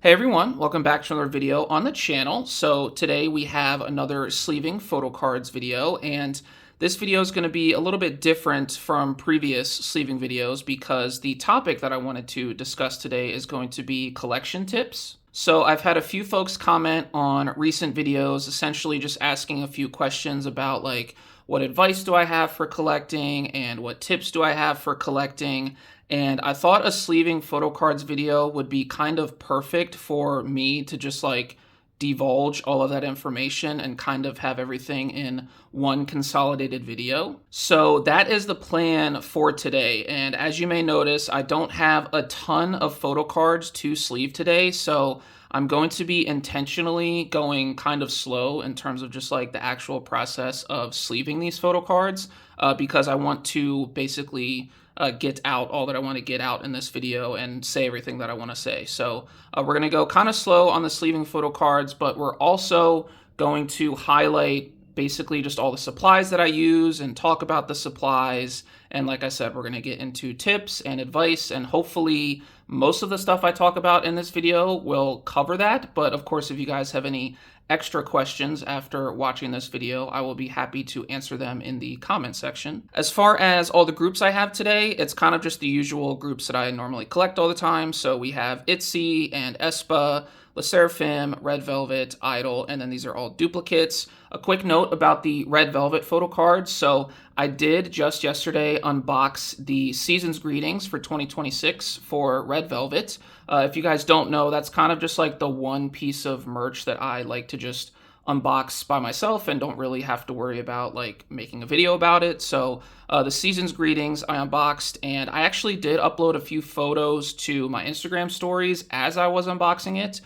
Hey everyone, welcome back to another video on the channel. So today we have another sleeving photo cards video, and this video is going to be a little bit different from previous sleeving videos because the topic that I wanted to discuss today is going to be collection tips. So I've had a few folks comment on recent videos, essentially just asking a few questions about like, what advice do I have for collecting and what tips do I have for collecting? And I thought a sleeving photo cards video would be kind of perfect for me to just like divulge all of that information and kind of have everything in one consolidated video. So that is the plan for today. And as you may notice, I don't have a ton of photo cards to sleeve today. So I'm going to be intentionally going kind of slow in terms of just like the actual process of sleeving these photo cards because I want to basically get out all that I want to get out in this video and say everything that I want to say. So we're going to go kind of slow on the sleeving photo cards, but we're also going to highlight basically just all the supplies that I use and talk about the supplies. And like I said, we're going to get into tips and advice, and hopefully most of the stuff I talk about in this video will cover that. But of course, if you guys have any extra questions after watching this video, I will be happy to answer them in the comment section. As far as all the groups I have today, it's kind of just the usual groups that I normally collect all the time. So we have ITZY and aespa, SSERAFIM, Red Velvet, i-dle, and then these are all duplicates. A quick note about the Red Velvet photo cards. So I did just yesterday unbox the Season's Greetings for 2026 for Red Velvet. If you guys don't know, that's kind of just like the one piece of merch that I like to just unbox by myself and don't really have to worry about like making a video about it. So the Season's Greetings I unboxed, and I actually did upload a few photos to my Instagram stories as I was unboxing it.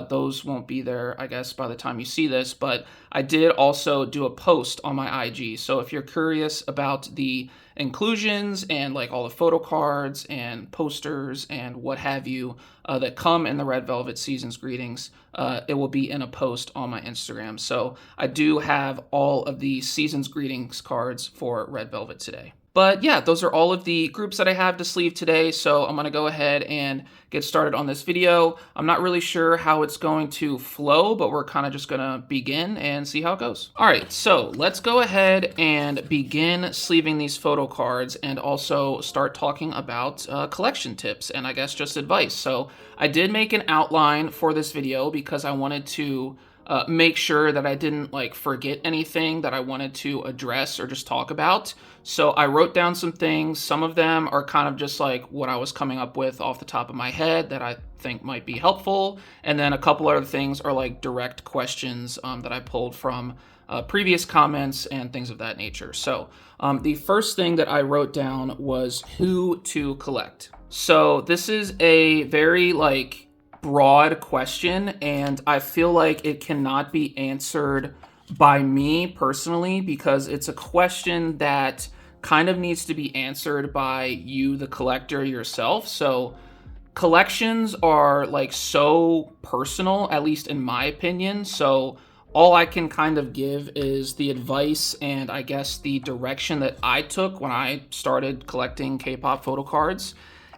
Those won't be there, I guess, by the time you see this, but I did also do a post on my IG. So if you're curious about the inclusions and like all the photo cards and posters and what have you that come in the Red Velvet Season's Greetings, it will be in a post on my Instagram. So I do have all of the Season's Greetings cards for Red Velvet today. But yeah, those are all of the groups that I have to sleeve today, so I'm going to go ahead and get started on this video. I'm not really sure how it's going to flow, but we're kind of just going to begin and see how it goes. All right, so let's go ahead and begin sleeving these photo cards and also start talking about collection tips and I guess just advice. So I did make an outline for this video because I wanted to make sure that I didn't like forget anything that I wanted to address or just talk about. So I wrote down some things. Some of them are kind of just like what I was coming up with off the top of my head that I think might be helpful. And then a couple other things are like direct questions that I pulled from previous comments and things of that nature. So the first thing that I wrote down was who to collect. So this is a very like broad question, and I feel like it cannot be answered by me personally because it's a question that kind of needs to be answered by you, the collector, yourself. So collections are like so personal, at least in my opinion. So all I can kind of give is the advice and I guess the direction that I took when I started collecting K-pop photo cards.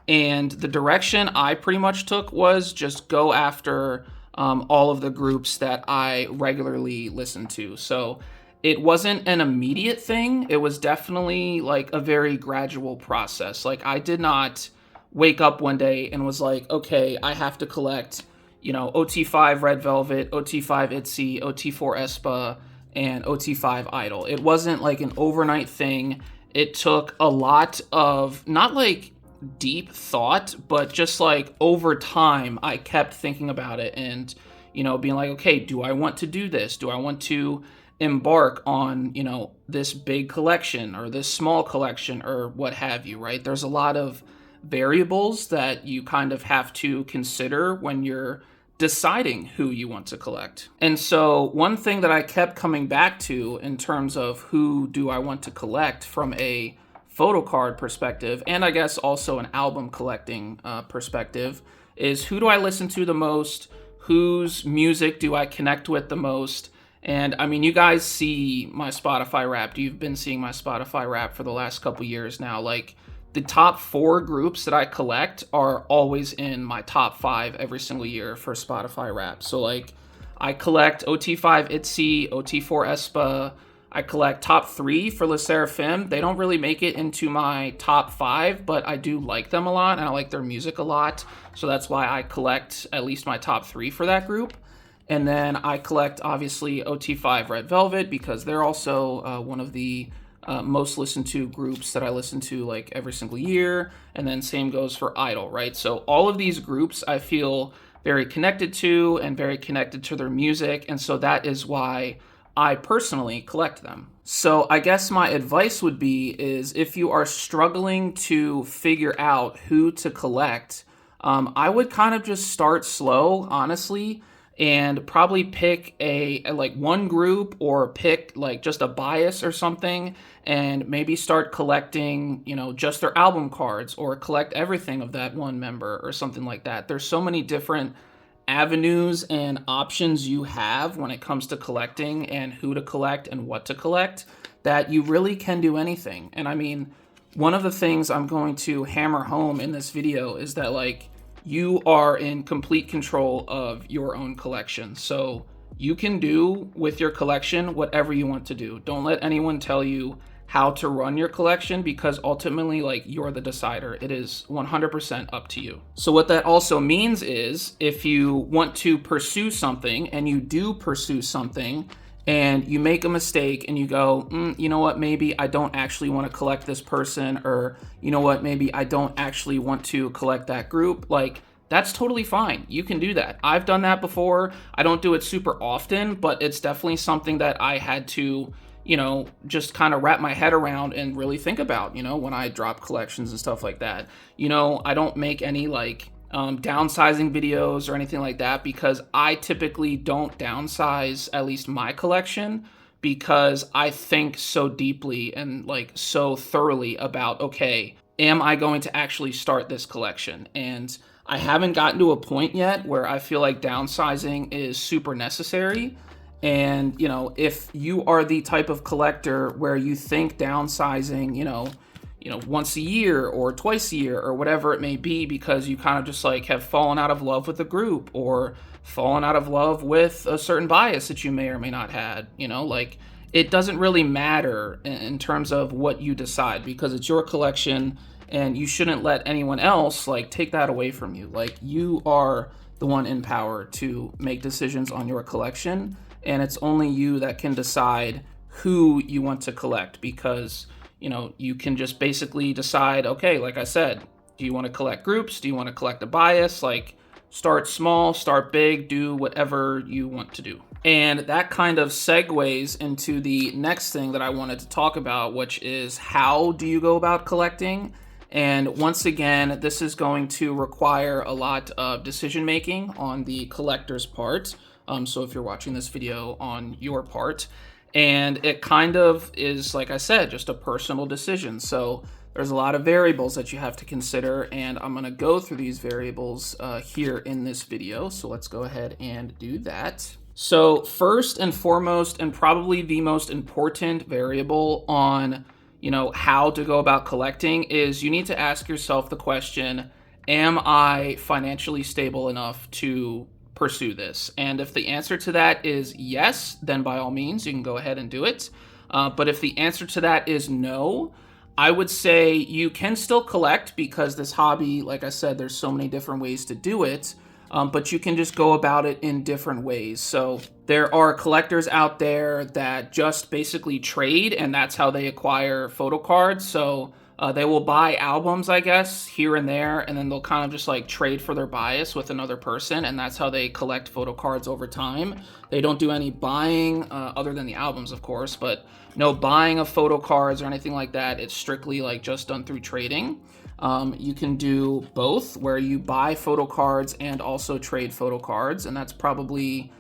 And the direction I pretty much took was just go after all of the groups that I regularly listen to. So it wasn't an immediate thing. It was definitely like a very gradual process. Like I did not wake up one day and was like, okay, I have to collect, you know, OT5 Red Velvet, OT5 ITZY, OT4 aespa, and OT5 i-dle. It wasn't like an overnight thing. It took a lot of, not like deep thought, but just like over time I kept thinking about it and, you know, being like, okay, do I want to do this? Do I want to embark on, you know, this big collection or this small collection or what have you, right? There's a lot of variables that you kind of have to consider when you're deciding who you want to collect. And so one thing that I kept coming back to in terms of who do I want to collect from a photo card perspective, and I guess also an album collecting perspective, is who do I listen to the most? Whose music do I connect with the most? And I mean, you guys see my Spotify Wrapped. You've been seeing my Spotify Wrapped for the last couple years now. Like, the top 4 groups that I collect are always in my top 5 every single year for Spotify Wrapped. So like I collect OT5 ITZY, OT4 aespa. I collect top 3 for SSERAFIM. They don't really make it into my top 5, but I do like them a lot, and I like their music a lot. So that's why I collect at least my top 3 for that group. And then I collect, obviously, OT5 Red Velvet, because they're also one of the most listened to groups that I listen to like every single year. And then same goes for i-dle, right? So all of these groups I feel very connected to and very connected to their music. And so that is why I personally collect them. So I guess my advice would be is if you are struggling to figure out who to collect, I would kind of just start slow, honestly, and probably pick a like one group, or pick like just a bias or something, and maybe start collecting, just their album cards, or collect everything of that one member or something like that. There's so many different avenues and options you have when it comes to collecting and who to collect and what to collect, that you really can do anything. And I mean, one of the things I'm going to hammer home in this video is that like you are in complete control of your own collection. So you can do with your collection whatever you want to do. Don't let anyone tell you how to run your collection, because ultimately, like, you're the decider. It is 100% up to you. So what that also means is if you want to pursue something and you do pursue something and you make a mistake and you go, you know what, maybe I don't actually want to collect this person, or you know what, maybe I don't actually want to collect that group, like, that's totally fine. You can do that. I've done that before. I don't do it super often, but it's definitely something that I had to, just kind of wrap my head around and really think about, when I drop collections and stuff like that. I don't make any like downsizing videos or anything like that, because I typically don't downsize, at least my collection, because I think so deeply and like so thoroughly about, okay, am I going to actually start this collection? And I haven't gotten to a point yet where I feel like downsizing is super necessary. And, if you are the type of collector where you think downsizing, once a year or twice a year or whatever it may be, because you kind of just like have fallen out of love with a group, or fallen out of love with a certain bias that you may or may not had, like, it doesn't really matter in terms of what you decide, because it's your collection and you shouldn't let anyone else like take that away from you. Like, you are the one in power to make decisions on your collection, and it's only you that can decide who you want to collect, because you can just basically decide, okay, like I said, do you want to collect groups? Do you want to collect a bias? Like, start small, start big, do whatever you want to do. And that kind of segues into the next thing that I wanted to talk about, which is how do you go about collecting? And once again, this is going to require a lot of decision making on the collector's part. So if you're watching this video on your part, and it kind of is, like I said, just a personal decision. So there's a lot of variables that you have to consider, and I'm going to go through these variables here in this video. So let's go ahead and do that. So first and foremost, and probably the most important variable on how to go about collecting, is you need to ask yourself the question, am I financially stable enough to pursue this? And if the answer to that is yes, then by all means, you can go ahead and do it. But if the answer to that is no, I would say you can still collect, because this hobby, like I said, there's so many different ways to do it. But you can just go about it in different ways. So there are collectors out there that just basically trade, and that's how they acquire photo cards. So they will buy albums, I guess, here and there, and then they'll kind of just like trade for their bias with another person, and that's how they collect photo cards over time. They don't do any buying other than the albums, of course, but no buying of photo cards or anything like that. It's strictly like just done through trading. You can do both, where you buy photo cards and also trade photo cards, and that's probably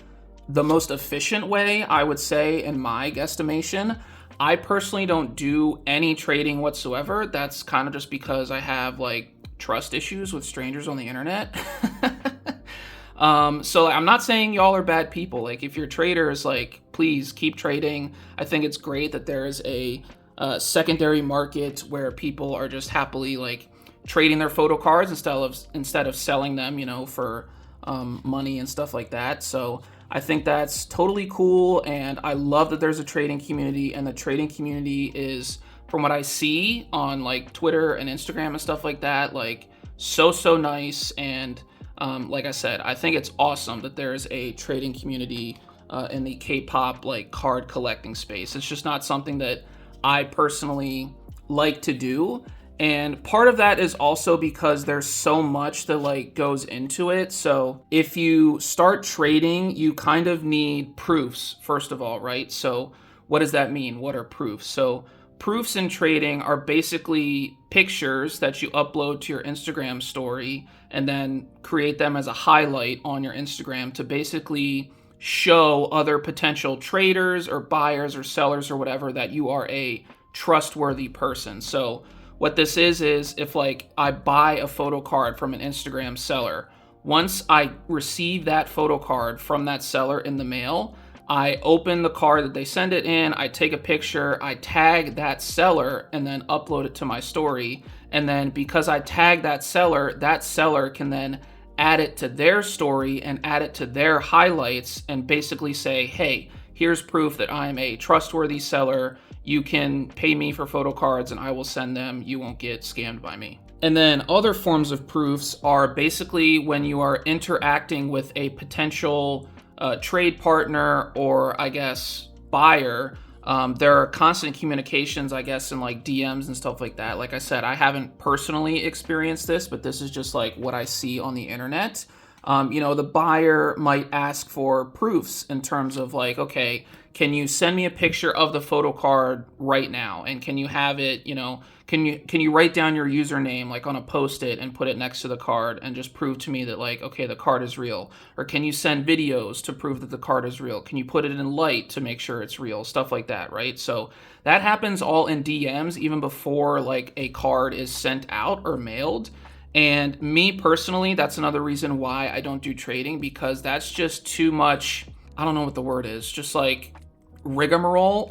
the most efficient way, I would say, in my guesstimation. I personally don't do any trading whatsoever. That's kind of just because I have like trust issues with strangers on the internet. So I'm not saying y'all are bad people. Like, if you're traders, like, please keep trading. I think it's great that there is a secondary market where people are just happily like trading their photo cards instead of selling them, for money and stuff like that. So I think that's totally cool, and I love that there's a trading community, and the trading community is, from what I see on like Twitter and Instagram and stuff like that, like so nice. And like I said, I think it's awesome that there's a trading community in the K-pop like card collecting space. It's just not something that I personally like to do. And part of that is also because there's so much that like goes into it. So if you start trading, you kind of need proofs, first of all, right? So what does that mean? What are proofs? So proofs in trading are basically pictures that you upload to your Instagram story and then create them as a highlight on your Instagram to basically show other potential traders or buyers or sellers or whatever that you are a trustworthy person. So what this is if like I buy a photo card from an Instagram seller, once I receive that photo card from that seller in the mail, I open the card that they send it in, I take a picture, I tag that seller, and then upload it to my story. And then because I tag that seller can then add it to their story and add it to their highlights and basically say, hey, here's proof that I'm a trustworthy seller. You can pay me for photo cards and I will send them. You won't get scammed by me. And then other forms of proofs are basically when you are interacting with a potential trade partner or I guess buyer. There are constant communications, I guess, in like DMs and stuff like that. Like I said, I haven't personally experienced this, but this is just like what I see on the internet. The buyer might ask for proofs in terms of like, okay, can you send me a picture of the photo card right now? And can you have it, can you write down your username like on a Post-it and put it next to the card and just prove to me that like, okay, the card is real? Or can you send videos to prove that the card is real? Can you put it in light to make sure it's real? Stuff like that, right? So that happens all in DMs even before like a card is sent out or mailed. And me personally, that's another reason why I don't do trading, because that's just too much. I don't know what the word is, just like rigmarole.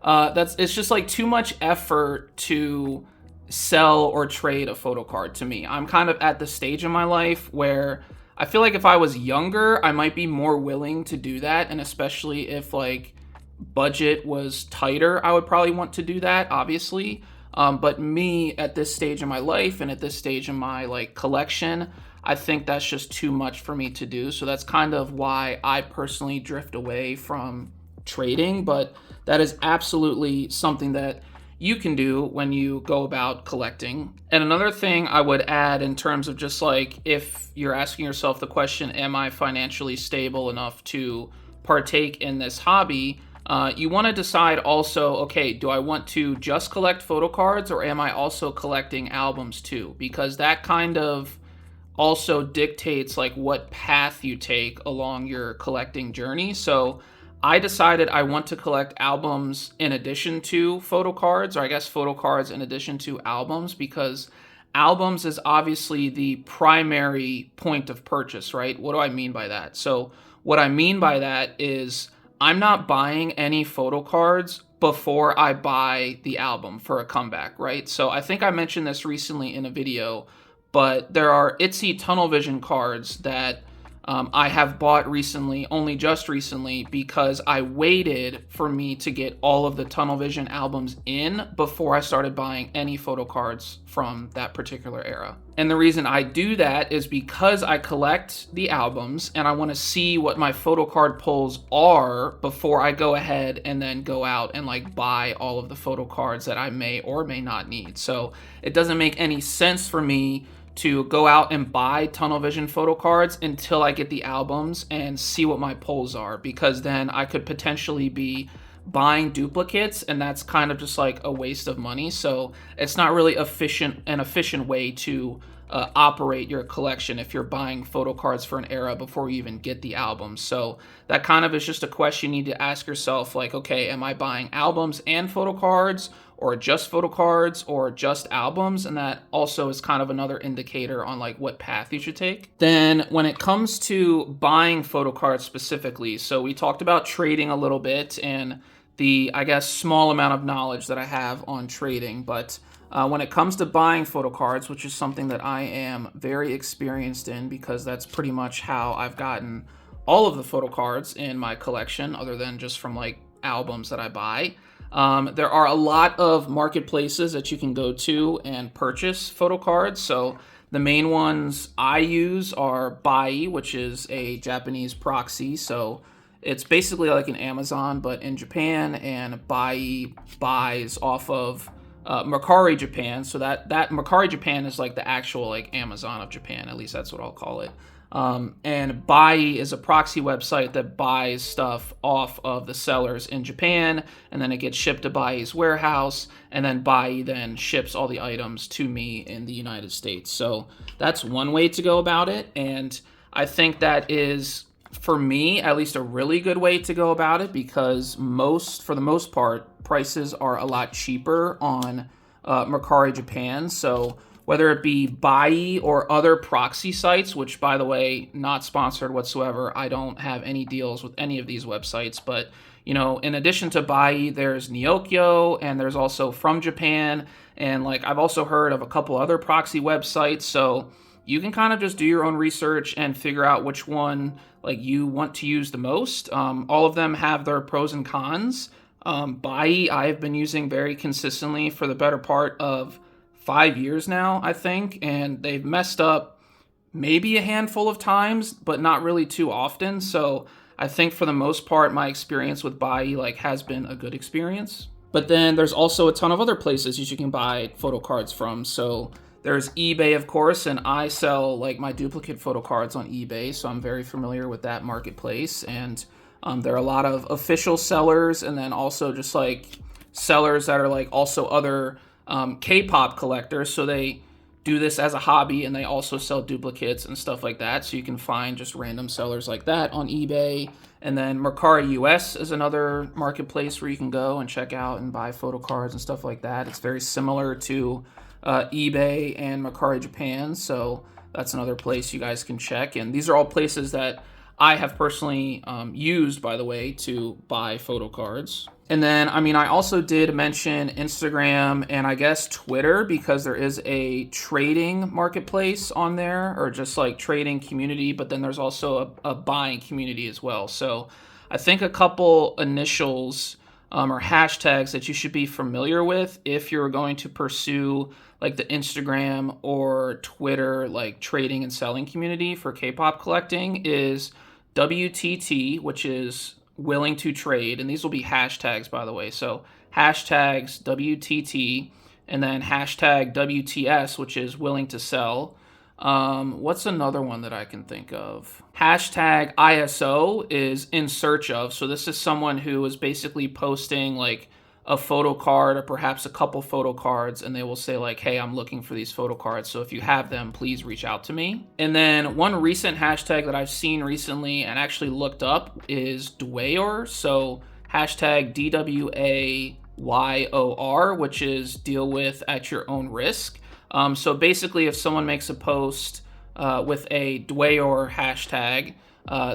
It's just like too much effort to sell or trade a photo card to me. I'm kind of at the stage in my life where I feel like if I was younger, I might be more willing to do that. And especially if like budget was tighter, I would probably want to do that, obviously. But me at this stage in my life and at this stage in my like collection, I think that's just too much for me to do. So that's kind of why I personally drift away from trading. But that is absolutely something that you can do when you go about collecting. And another thing I would add in terms of just like, if you're asking yourself the question, am I financially stable enough to partake in this hobby? You want to decide also, okay, do I want to just collect photo cards or am I also collecting albums too? Because that kind of also dictates like what path you take along your collecting journey. So I decided I want to collect albums in addition to photo cards, or I guess photo cards in addition to albums, because albums is obviously the primary point of purchase, right? What do I mean by that? So what I mean by that is I'm not buying any photo cards before I buy the album for a comeback, right? So I think I mentioned this recently in a video, but there are ITZY tunnel vision cards that I have bought recently, only just recently, because I waited for me to get all of the tunnel vision albums in before I started buying any photo cards from that particular era. And the reason I do that is because I collect the albums and I want to see what my photo card pulls are before I go ahead and then go out and like buy all of the photo cards that I may or may not need. So it doesn't make any sense for me to go out and buy tunnel vision photo cards until I get the albums and see what my pulls are, because then I could potentially be buying duplicates and that's kind of just like a waste of money. So it's not really an efficient way to operate your collection if you're buying photo cards for an era before you even get the albums. So that kind of is just a question you need to ask yourself, like, okay, am I buying albums and photo cards, or just photo cards, or just albums? And that also is kind of another indicator on like what path you should take. Then when it comes to buying photo cards specifically, so we talked about trading a little bit, and the, I guess, small amount of knowledge that I have on trading. But when it comes to buying photo cards, which is something that I am very experienced in because that's pretty much how I've gotten all of the photo cards in my collection, other than just from like albums that I buy. There are a lot of marketplaces that you can go to and purchase photo cards. So the main ones I use are i-dle, which is a Japanese proxy. So it's basically like an Amazon, but in Japan, and i-dle buys off of Mercari Japan. So that Mercari Japan is like the actual like Amazon of Japan. At least that's what I'll call it. And i-dle is a proxy website that buys stuff off of the sellers in Japan, and then it gets shipped to i-dle's warehouse, and then i-dle then ships all the items to me in the United States. So that's one way to go about it, and I think that is, for me, at least a really good way to go about it, because for the most part, prices are a lot cheaper on Mercari Japan. So whether it be i-dle or other proxy sites, which, by the way, not sponsored whatsoever. I don't have any deals with any of these websites. But, you know, in addition to i-dle, there's Nyokyo, and there's also From Japan. And, like, I've also heard of a couple other proxy websites. So you can kind of just do your own research and figure out which one, like, you want to use the most. All of them have their pros and cons. i-dle I've been using very consistently for the better part of 5 years now, I think, and they've messed up maybe a handful of times, but not really too often. So I think for the most part, my experience with i-dle like has been a good experience. But then there's also a ton of other places you can buy photo cards from. So there's eBay, of course, and I sell like my duplicate photo cards on eBay, so I'm very familiar with that marketplace. And there are a lot of official sellers, and then also just like sellers that are like also other Kpop collectors, so they do this as a hobby, and they also sell duplicates and stuff like that. So you can find just random sellers like that on eBay. And then Mercari US is another marketplace where you can go and check out and buy photo cards and stuff like that. It's very similar to eBay and Mercari Japan, so that's another place you guys can check. And these are all places that I have personally used, by the way, to buy photo cards. And then, I mean, I also did mention Instagram and I guess Twitter, because there is a trading marketplace on there, or just like trading community, but then there's also a buying community as well. So I think a couple initials or hashtags that you should be familiar with if you're going to pursue like the Instagram or Twitter like trading and selling community for K-pop collecting is WTT, which is willing to trade, and these will be hashtags, by the way. So hashtags WTT, and then hashtag WTS, which is willing to sell. What's another one that I can think of? Hashtag ISO is in search of. So this is someone who is basically posting like a photo card or perhaps a couple photo cards, and they will say like, hey, I'm looking for these photo cards, so if you have them, please reach out to me. And then one recent hashtag that I've seen recently and actually looked up is Dwayor. So hashtag DWAYOR, which is deal with at your own risk. So basically, if someone makes a post with a Dwayor hashtag,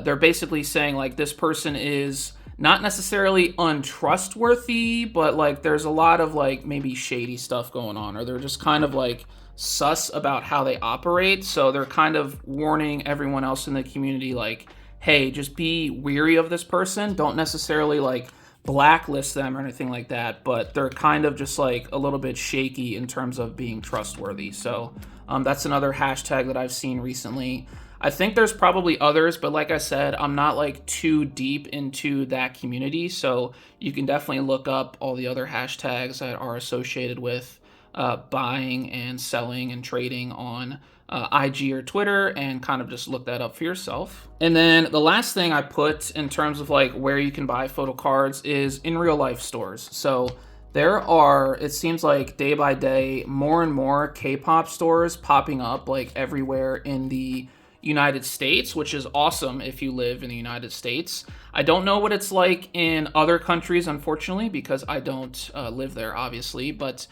they're basically saying like this person is not necessarily untrustworthy, but like there's a lot of like maybe shady stuff going on, or they're just kind of like sus about how they operate. So they're kind of warning everyone else in the community like, hey, just be weary of this person. Don't necessarily like blacklist them or anything like that, but they're kind of just like a little bit shaky in terms of being trustworthy. So that's another hashtag that I've seen recently. I think there's probably others, but like I said, I'm not like too deep into that community. So you can definitely look up all the other hashtags that are associated with buying and selling and trading on IG or Twitter, and kind of just look that up for yourself. And then the last thing I put in terms of like where you can buy photo cards is in real life stores. So there are, it seems like day by day, more and more K-pop stores popping up like everywhere in the United States, which is awesome if you live in the United States. I don't know what it's like in other countries, unfortunately, because I don't live there, obviously. But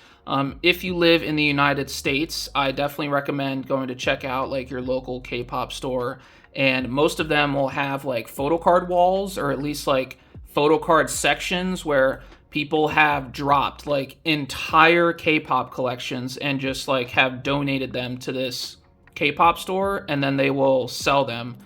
if you live in the United States, I definitely recommend going to check out like your local K-pop store. And most of them will have like photo card walls, or at least like photo card sections where people have dropped like entire K-pop collections and just like have donated them to this K-pop store, and then they will sell them,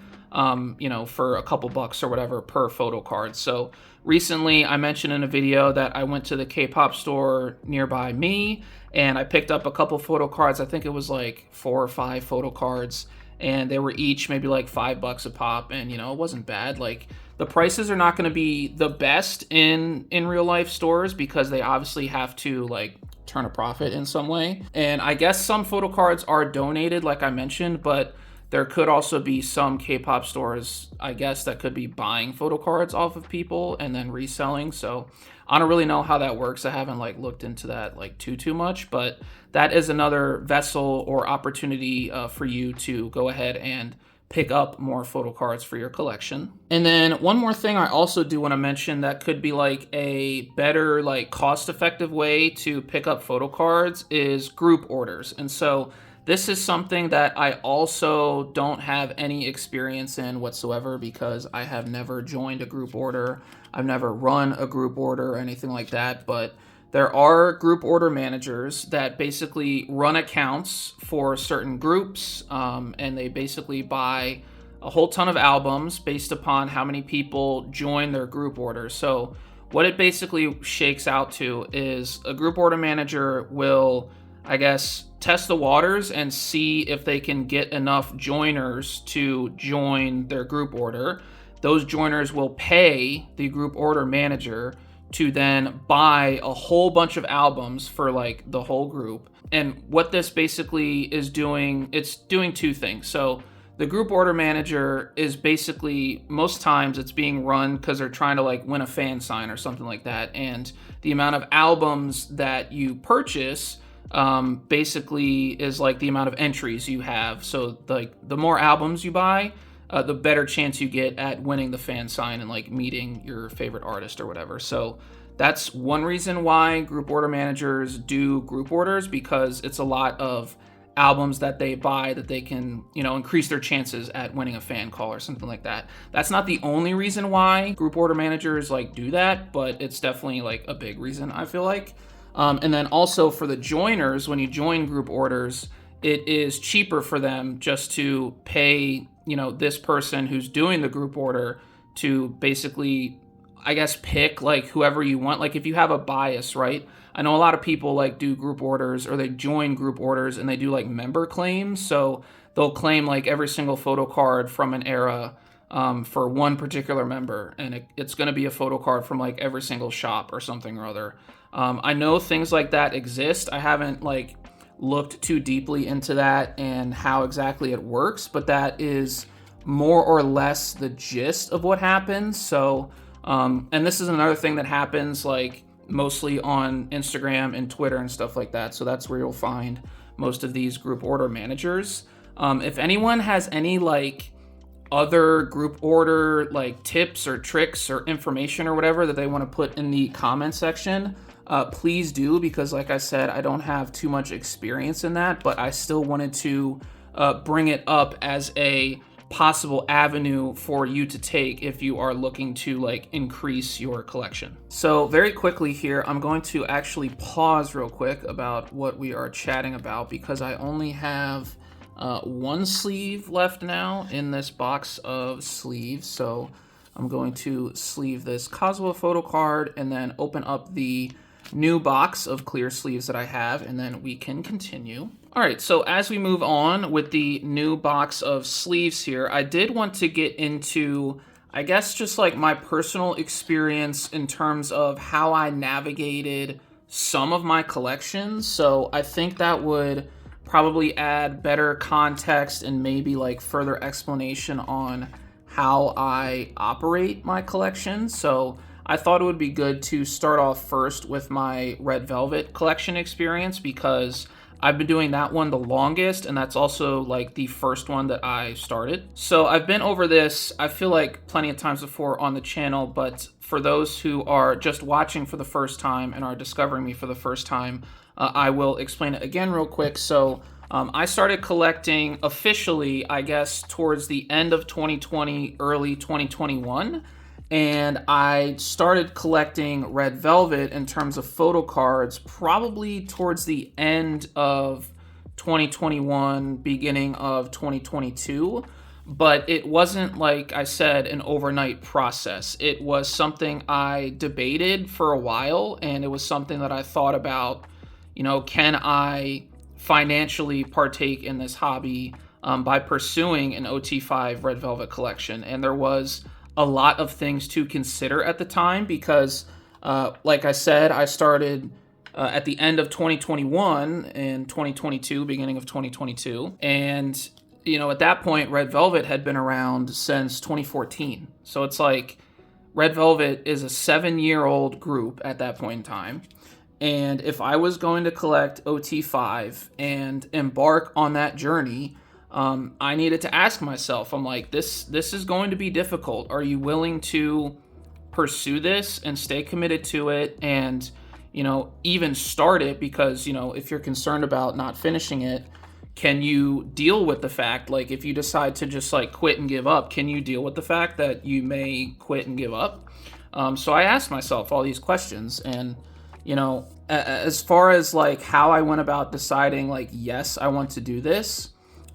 for a couple bucks or whatever per photo card. So recently I mentioned in a video that I went to the K-pop store nearby me and I picked up a couple photo cards. I think it was like 4 or 5 photo cards, and they were each maybe like $5 a pop, and it wasn't bad. Like, the prices are not going to be the best in real life stores because they obviously have to like turn a profit in some way. And I guess some photo cards are donated, like I mentioned, but there could also be some K-pop stores, I guess, that could be buying photo cards off of people and then reselling. So I don't really know how that works. I haven't like looked into that like too much, but that is another vessel or opportunity for you to go ahead and pick up more photo cards for your collection. And then one more thing I also do want to mention that could be like a better, like cost-effective way to pick up photo cards is group orders. And so this is something that I also don't have any experience in whatsoever because I have never joined a group order. I've never run a group order or anything like that, but there are group order managers that basically run accounts for certain groups, and they basically buy a whole ton of albums based upon how many people join their group order. So what it basically shakes out to is a group order manager will, I guess, test the waters and see if they can get enough joiners to join their group order. Those joiners will pay the group order manager to then buy a whole bunch of albums for like the whole group. And what this basically is doing, it's doing 2 things. So the group order manager is basically, most times it's being run because they're trying to like win a fan sign or something like that. And the amount of albums that you purchase basically is like the amount of entries you have. So like the more albums you buy, the better chance you get at winning the fan sign and like meeting your favorite artist or whatever. So that's one reason why group order managers do group orders, because it's a lot of albums that they buy that they can, increase their chances at winning a fan call or something like that. That's not the only reason why group order managers like do that, but it's definitely like a big reason, I feel like. And then also for the joiners, when you join group orders, it is cheaper for them just to pay, this person who's doing the group order to basically, I guess, pick like whoever you want. Like if you have a bias, right? I know a lot of people like do group orders or they join group orders and they do like member claims. So they'll claim like every single photo card from an era for one particular member. And it's going to be a photo card from like every single shop or something or other. I know things like that exist. I haven't like looked too deeply into that and how exactly it works, but that is more or less the gist of what happens. So, and this is another thing that happens like mostly on Instagram and Twitter and stuff like that. So that's where you'll find most of these group order managers. If anyone has any like other group order like tips or tricks or information or whatever that they want to put in the comment section, please do, because like I said, I don't have too much experience in that, but I still wanted to bring it up as a possible avenue for you to take if you are looking to like increase your collection. So very quickly here, I'm going to actually pause real quick about what we are chatting about because I only have one sleeve left now in this box of sleeves. So I'm going to sleeve this Kazuo photo card and then open up the new box of clear sleeves that I have, and then we can continue. All right, so as we move on with the new box of sleeves here, I did want to get into, I guess, just like my personal experience in terms of how I navigated some of my collections. So I think that would probably add better context and maybe like further explanation on how I operate my collection. So I thought it would be good to start off first with my Red Velvet collection experience because I've been doing that one the longest, and that's also like the first one that I started. So I've been over this, I feel like plenty of times before on the channel, but for those who are just watching for the first time and are discovering me for the first time, I will explain it again real quick. So I started collecting officially, I guess, towards the end of 2020, early 2021. And I started collecting Red Velvet in terms of photo cards probably towards the end of 2021, beginning of 2022. But it wasn't, like I said, an overnight process. It was something I debated for a while, and it was something that I thought about, can I financially partake in this hobby by pursuing an OT5 Red Velvet collection? And there was a lot of things to consider at the time because, like I said, I started at the end of 2021 and 2022, beginning of 2022. And, at that point, Red Velvet had been around since 2014. So it's like Red Velvet is a 7-year-old group at that point in time. And if I was going to collect OT5 and embark on that journey, I needed to ask myself, I'm like, this is going to be difficult. Are you willing to pursue this and stay committed to it and, even start it? Because, if you're concerned about not finishing it, can you deal with the fact, like, if you decide to just like quit and give up, can you deal with the fact that you may quit and give up? So I asked myself all these questions, and, as far as like how I went about deciding, like, yes, I want to do this,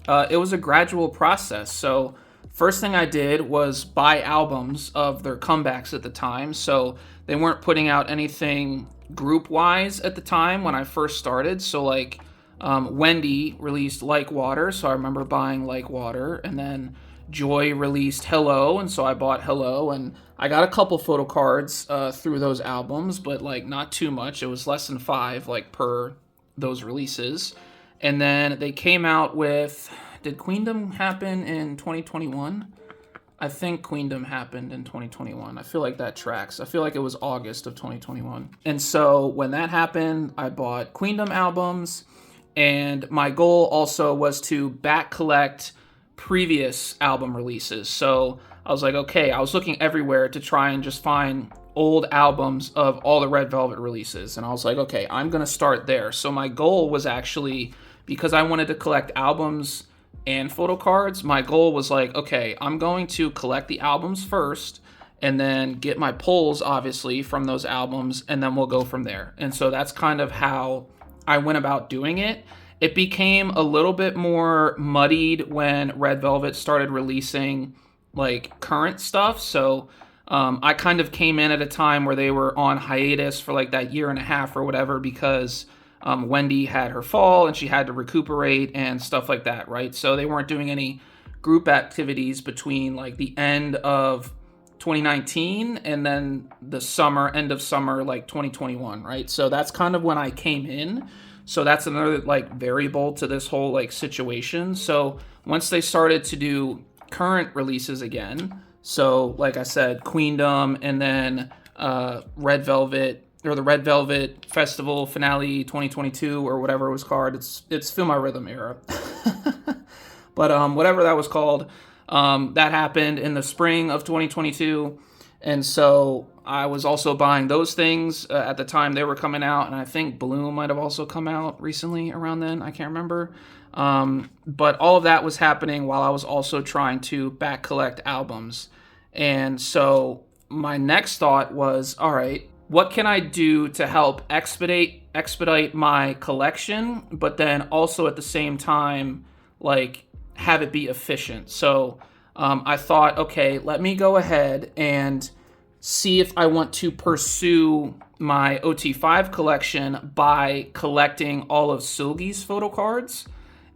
it was a gradual process. So first thing I did was buy albums of their comebacks at the time. So they weren't putting out anything group wise at the time when I first started. So like Wendy released Like Water, so I remember buying Like Water, and then Joy released Hello, and so I bought Hello, and I got a couple photo cards through those albums, but like not too much. It was less than 5 like per those releases. And then they came out with, did Queendom happen in 2021? I think Queendom happened in 2021. I feel like that tracks. I feel like it was August of 2021. And so when that happened, I bought Queendom albums, and my goal also was to back collect previous album releases. So I was like, okay, I was looking everywhere to try and just find old albums of all the Red Velvet releases. And I was like, okay, I'm going to start there. So my goal was actually, because I wanted to collect albums and photo cards, my goal was like, okay, I'm going to collect the albums first and then get my pulls, obviously, from those albums, and then we'll go from there. And so that's kind of how I went about doing it. It became a little bit more muddied when Red Velvet started releasing like current stuff. So I kind of came in at a time where they were on hiatus for like that year and a half or whatever, because Wendy had her fall and she had to recuperate and stuff like that, right? So they weren't doing any group activities between like the end of 2019 and then the end of summer, like 2021, right? So that's kind of when I came in. So that's another like variable to this whole like situation. So once they started to do current releases again, so like I said, Queendom, and then Red Velvet, or the Red Velvet Festival Finale 2022 or whatever it was called. It's Feel My Rhythm era. But whatever that was called, that happened in the spring of 2022. And so I was also buying those things at the time they were coming out. And I think Bloom might have also come out recently around then. I can't remember. But all of that was happening while I was also trying to back collect albums. And so my next thought was, all right, what can I do to help expedite my collection, but then also at the same time, like, have it be efficient? So I thought, okay, let me go ahead and see if I want to pursue my OT5 collection by collecting all of Silgi's photo cards,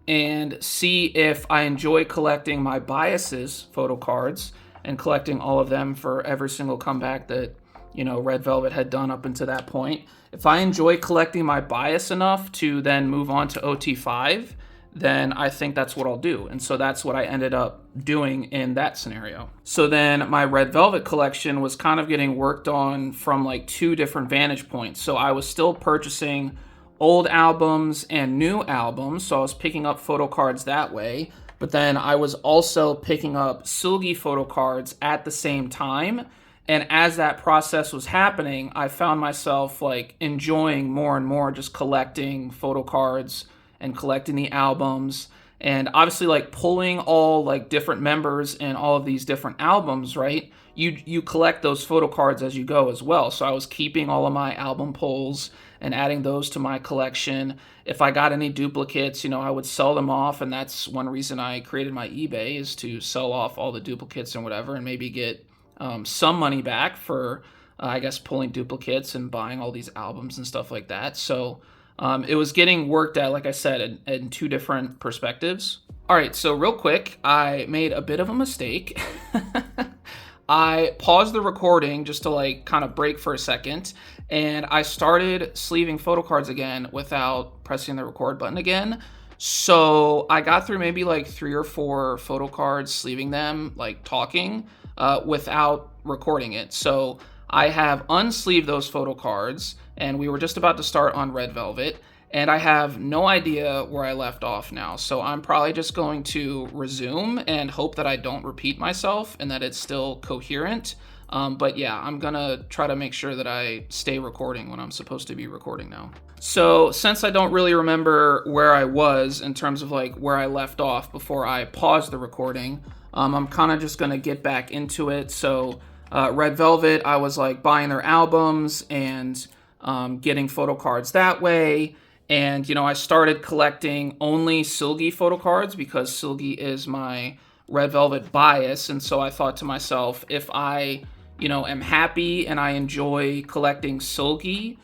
and see if I enjoy collecting my Bias's photo cards and collecting all of them for every single comeback that, Red Velvet had done up until that point. If I enjoy collecting my Bias enough to then move on to OT5, then I think that's what I'll do. And so that's what I ended up doing in that scenario. So then my Red Velvet collection was kind of getting worked on from like 2 different vantage points. So I was still purchasing old albums and new albums, so I was picking up photo cards that way. But then I was also picking up Silgi photo cards at the same time. And as that process was happening, I found myself like enjoying more and more just collecting photo cards and collecting the albums And obviously, like, pulling all like different members in all of these different albums, right? You collect those photo cards as you go as well. So I was keeping all of my album pulls and adding those to my collection. If I got any duplicates, you know, I would sell them off, and that's one reason I created my eBay, is to sell off all the duplicates and whatever, and maybe get some money back for, I guess, pulling duplicates and buying all these albums and stuff like that. So it was getting worked at, like I said, in two different perspectives. All right, so real quick, I made a bit of a mistake. I paused the recording just to like kind of break for a second, and I started sleeving photo cards again without pressing the record button again. So I got through maybe like 3 or 4 photo cards, sleeving them, like talking, without recording it. So I have unsleeved those photo cards, and we were just about to start on Red Velvet, and I have no idea where I left off now. So I'm probably just going to resume and hope that I don't repeat myself and that it's still coherent. But yeah, I'm gonna try to make sure that I stay recording when I'm supposed to be recording now. So since I don't really remember where I was in terms of like where I left off before I paused the recording, I'm kind of just gonna get back into it. So Red Velvet, I was like buying their albums and getting photo cards that way. And, you know, I started collecting only Seulgi photo cards because Seulgi is my Red Velvet bias. And so I thought to myself, if I, you know, am happy and I enjoy collecting Seulgi,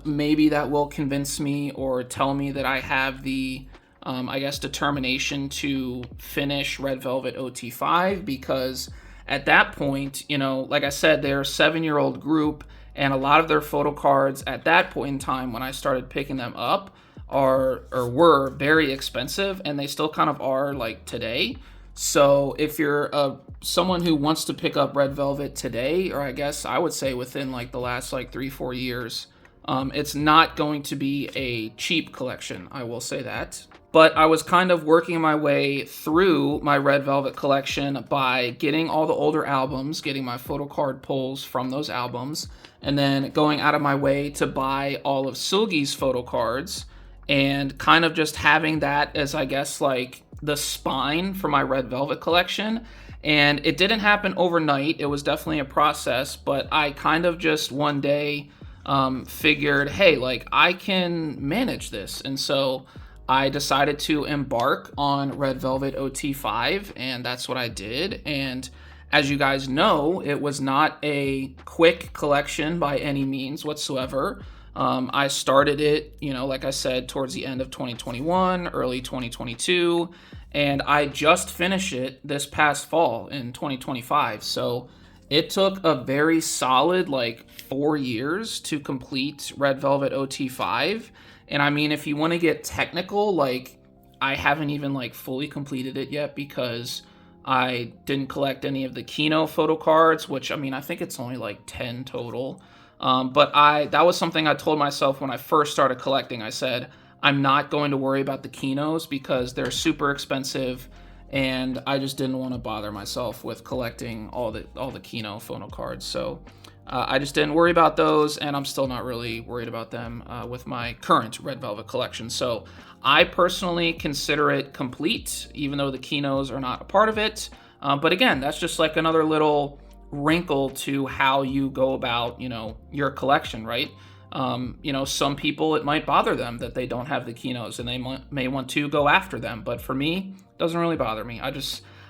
maybe that will convince me or tell me that I have the, I guess, determination to finish Red Velvet OT5, because at that point, you know, like I said, they're a 7-year-old group, and a lot of their photo cards at that point in time when I started picking them up were very expensive, and they still kind of are like today. So if you're someone who wants to pick up Red Velvet today, or I guess I would say within like the last like 3-4 years, it's not going to be a cheap collection, I will say that. But I was kind of working my way through my Red Velvet collection by getting all the older albums, getting my photo card pulls from those albums, and then going out of my way to buy all of Seulgi's photo cards, and kind of just having that as, I guess, like the spine for my Red Velvet collection. And it didn't happen overnight. It was definitely a process, but I kind of just one day figured, hey, like I can manage this. And so I decided to embark on Red Velvet OT5, and that's what I did. And as you guys know, it was not a quick collection by any means whatsoever. I started it, you know, like I said, towards the end of 2021, early 2022, and I just finished it this past fall in 2025. So it took a very solid like 4 years to complete Red Velvet OT5. And I mean, if you want to get technical, like I haven't even like fully completed it yet because I didn't collect any of the Kino photo cards, which I mean, I think it's only like 10 total. But that was something I told myself when I first started collecting. I said, I'm not going to worry about the Kinos because they're super expensive, and I just didn't want to bother myself with collecting all the Kino photo cards. So I just didn't worry about those, and I'm still not really worried about them with my current Red Velvet collection. So I personally consider it complete, even though the Kinos are not a part of it. But again, that's just like another little wrinkle to how you go about, you know, your collection, right? You know, some people, it might bother them that they don't have the Kinos, and they may want to go after them. But for me, it doesn't really bother me.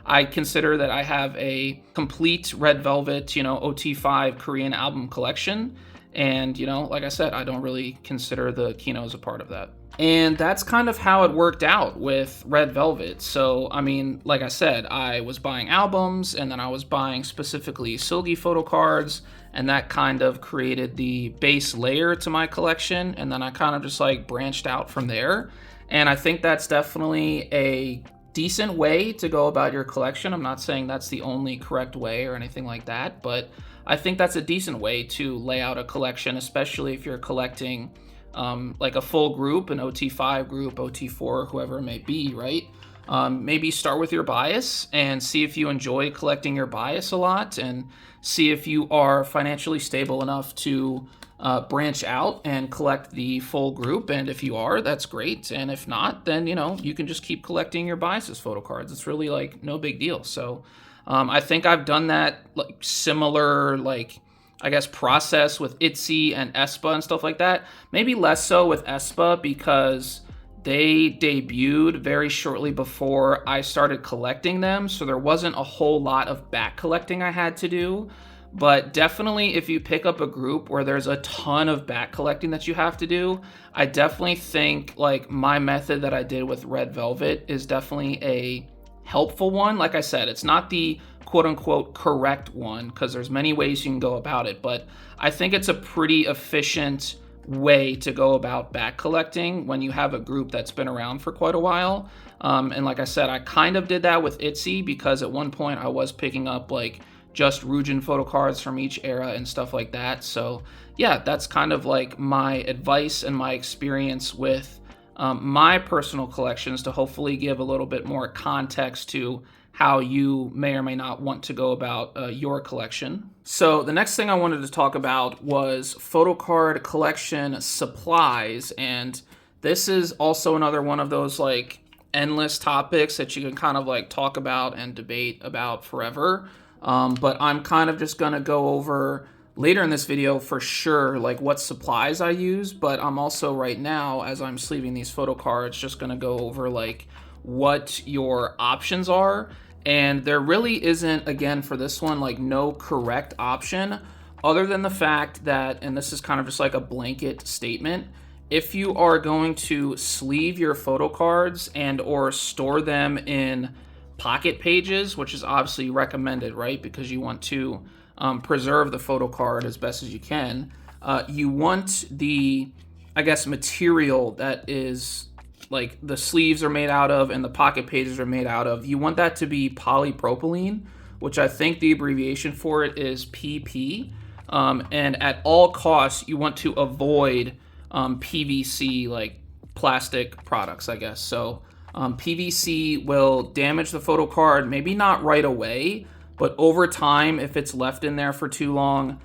I consider that I have a complete Red Velvet, you know, OT5 Korean album collection. And, you know, like I said, I don't really consider the Kinos a part of that. And that's kind of how it worked out with Red Velvet. So, I mean, like I said, I was buying albums, and then I was buying specifically Seulgi photo cards, and that kind of created the base layer to my collection. And then I kind of just like branched out from there. And I think that's definitely a decent way to go about your collection. I'm not saying that's the only correct way or anything like that, but I think that's a decent way to lay out a collection, especially if you're collecting like a full group, an OT5 group, OT4, whoever it may be, right? maybe start with your bias and see if you enjoy collecting your bias a lot, and see if you are financially stable enough to branch out and collect the full group. And if you are, that's great. And if not, then you can just keep collecting your biases photo cards. It's really like no big deal. So I think I've done that like similar I guess process with ITZY and aespa and stuff like that. Maybe less so with aespa because they debuted very shortly before I started collecting them, so there wasn't a whole lot of back collecting I had to do. But definitely if you pick up a group where there's a ton of back collecting that you have to do, I definitely think like my method that I did with Red Velvet is definitely a helpful one. Like I said, it's not the quote-unquote correct one because there's many ways you can go about it, but I think it's a pretty efficient way to go about back collecting when you have a group that's been around for quite a while. And like I said, I kind of did that with ITZY because at one point I was picking up like just Rujin photo cards from each era and stuff like that. So yeah, that's kind of like my advice and my experience with my personal collections, to hopefully give a little bit more context to how you may or may not want to go about your collection. So the next thing I wanted to talk about was photo card collection supplies. And this is also another one of those like endless topics that you can kind of like talk about and debate about forever. But I'm kind of just gonna go over later in this video for sure like what supplies I use, but I'm also right now, as I'm sleeving these photo cards, just gonna go over like what your options are. And there really isn't, again, for this one, like no correct option other than the fact that, and this is kind of just like a blanket statement, if you are going to sleeve your photo cards and or store them in pocket pages, which is obviously recommended, right? Because you want to preserve the photo card as best as you can. You want the, I guess, material that is like the sleeves are made out of and the pocket pages are made out of. You want that to be polypropylene, which I think the abbreviation for it is PP. And at all costs, you want to avoid PVC, like plastic products, I guess. So PVC will damage the photo card, maybe not right away, but over time, if it's left in there for too long,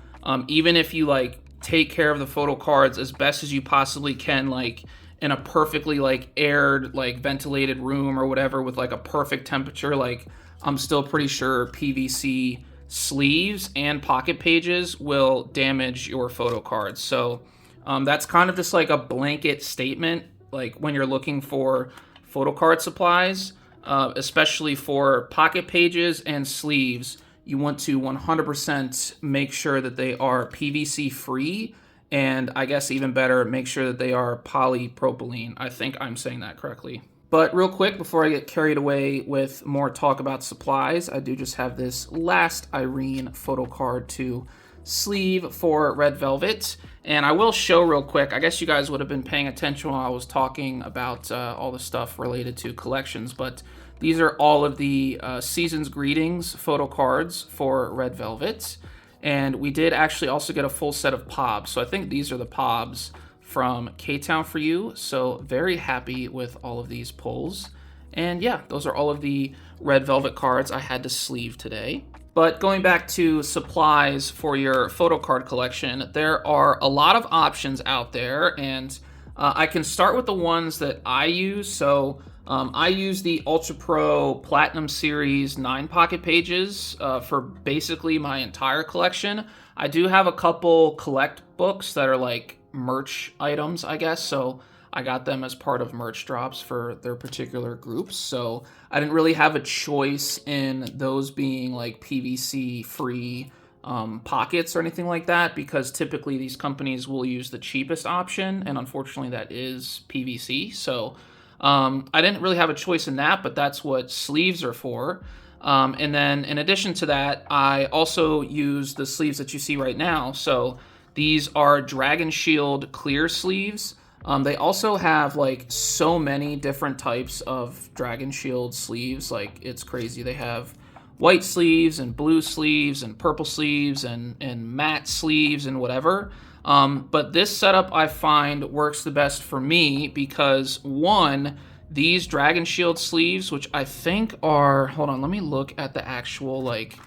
even if you like take care of the photo cards as best as you possibly can, like in a perfectly like aired, like ventilated room or whatever with like a perfect temperature, like I'm still pretty sure PVC sleeves and pocket pages will damage your photo cards. So that's kind of just like a blanket statement, like when you're looking for photo card supplies, especially for pocket pages and sleeves, you want to 100% make sure that they are PVC free. And I guess even better, make sure that they are polypropylene. I think I'm saying that correctly. But real quick, before I get carried away with more talk about supplies, I do just have this last Irene photo card to sleeve for Red Velvet. And I will show real quick, I guess you guys would have been paying attention while I was talking about all the stuff related to collections, but these are all of the Season's Greetings photo cards for Red Velvet. And we did actually also get a full set of POBs. So I think these are the POBs from K-Town for You. So very happy with all of these pulls. And yeah, those are all of the Red Velvet cards I had to sleeve today. But going back to supplies for your photo card collection, there are a lot of options out there. And I can start with the ones that I use. So I use the Ultra Pro Platinum Series 9 pocket pages for basically my entire collection. I do have a couple collect books that are like merch items, I guess. So I got them as part of merch drops for their particular groups. So I didn't really have a choice in those being like PVC free pockets or anything like that, because typically these companies will use the cheapest option. And unfortunately that is PVC. So I didn't really have a choice in that, but that's what sleeves are for. And then in addition to that, I also use the sleeves that you see right now. So these are Dragon Shield clear sleeves. They also have like so many different types of Dragon Shield sleeves. Like it's crazy. They have white sleeves and blue sleeves and purple sleeves and matte sleeves and whatever. But this setup I find works the best for me because one, these Dragon Shield sleeves, which I think are, hold on, let me look at the actual, like,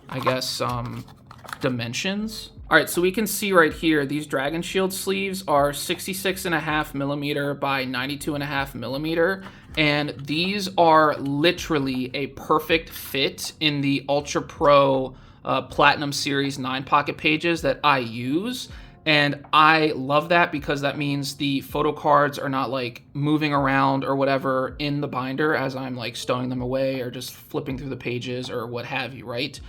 I guess, dimensions. All right, so we can see right here, these Dragon Shield sleeves are 66.5 millimeter by 92.5 millimeter. And these are literally a perfect fit in the Ultra Pro Platinum Series 9 pocket pages that I use. And I love that because that means the photo cards are not like moving around or whatever in the binder as I'm like stowing them away or just flipping through the pages or what have you, right?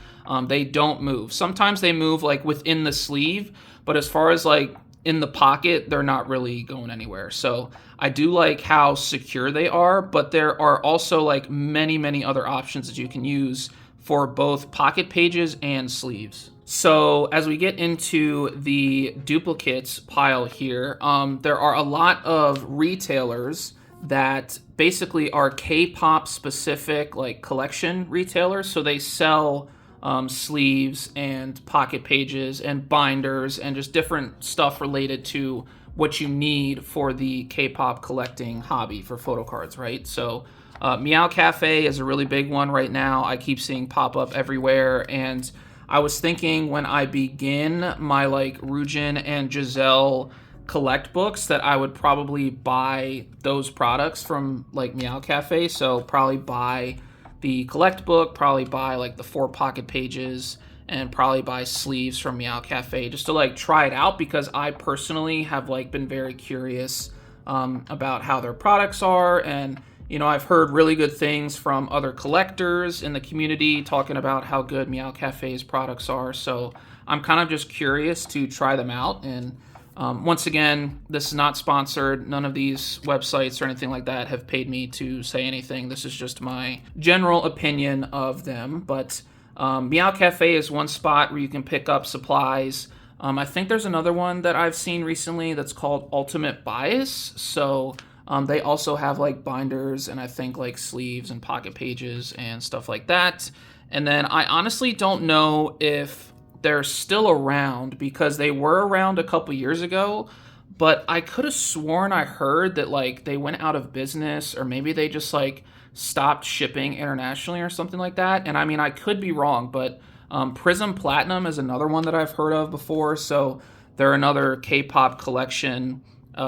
They don't move. Sometimes they move like within the sleeve, but as far as like in the pocket, they're not really going anywhere. So I do like how secure they are, but there are also like many other options that you can use for both pocket pages and sleeves. So as we get into the duplicates pile here, there are a lot of retailers that basically are K-pop specific like collection retailers. So they sell sleeves and pocket pages and binders and just different stuff related to what you need for the K-pop collecting hobby for photo cards, right? So Meow Cafe is a really big one right now. I keep seeing pop up everywhere, and I was thinking when I begin my like Rujin and Giselle collect books that I would probably buy those products from like Meow Cafe. So probably buy the collect book, probably buy like the 4 pocket pages, and probably buy sleeves from Meow Cafe just to like try it out, because I personally have like been very curious about how their products are. And you know, I've heard really good things from other collectors in the community talking about how good Meow Cafe's products are. So I'm kind of just curious to try them out. And once again, this is not sponsored. None of these websites or anything like that have paid me to say anything. This is just my general opinion of them. But Meow Cafe is one spot where you can pick up supplies. I think there's another one that I've seen recently that's called Ultimate Bias. So they also have like binders and I think like sleeves and pocket pages and stuff like that. And then I honestly don't know if they're still around, because they were around a couple years ago, but I could have sworn I heard that like they went out of business, or maybe they just like stopped shipping internationally or something like that. And I mean, I could be wrong, but Prism Platinum is another one that I've heard of before. So they're another K-pop collection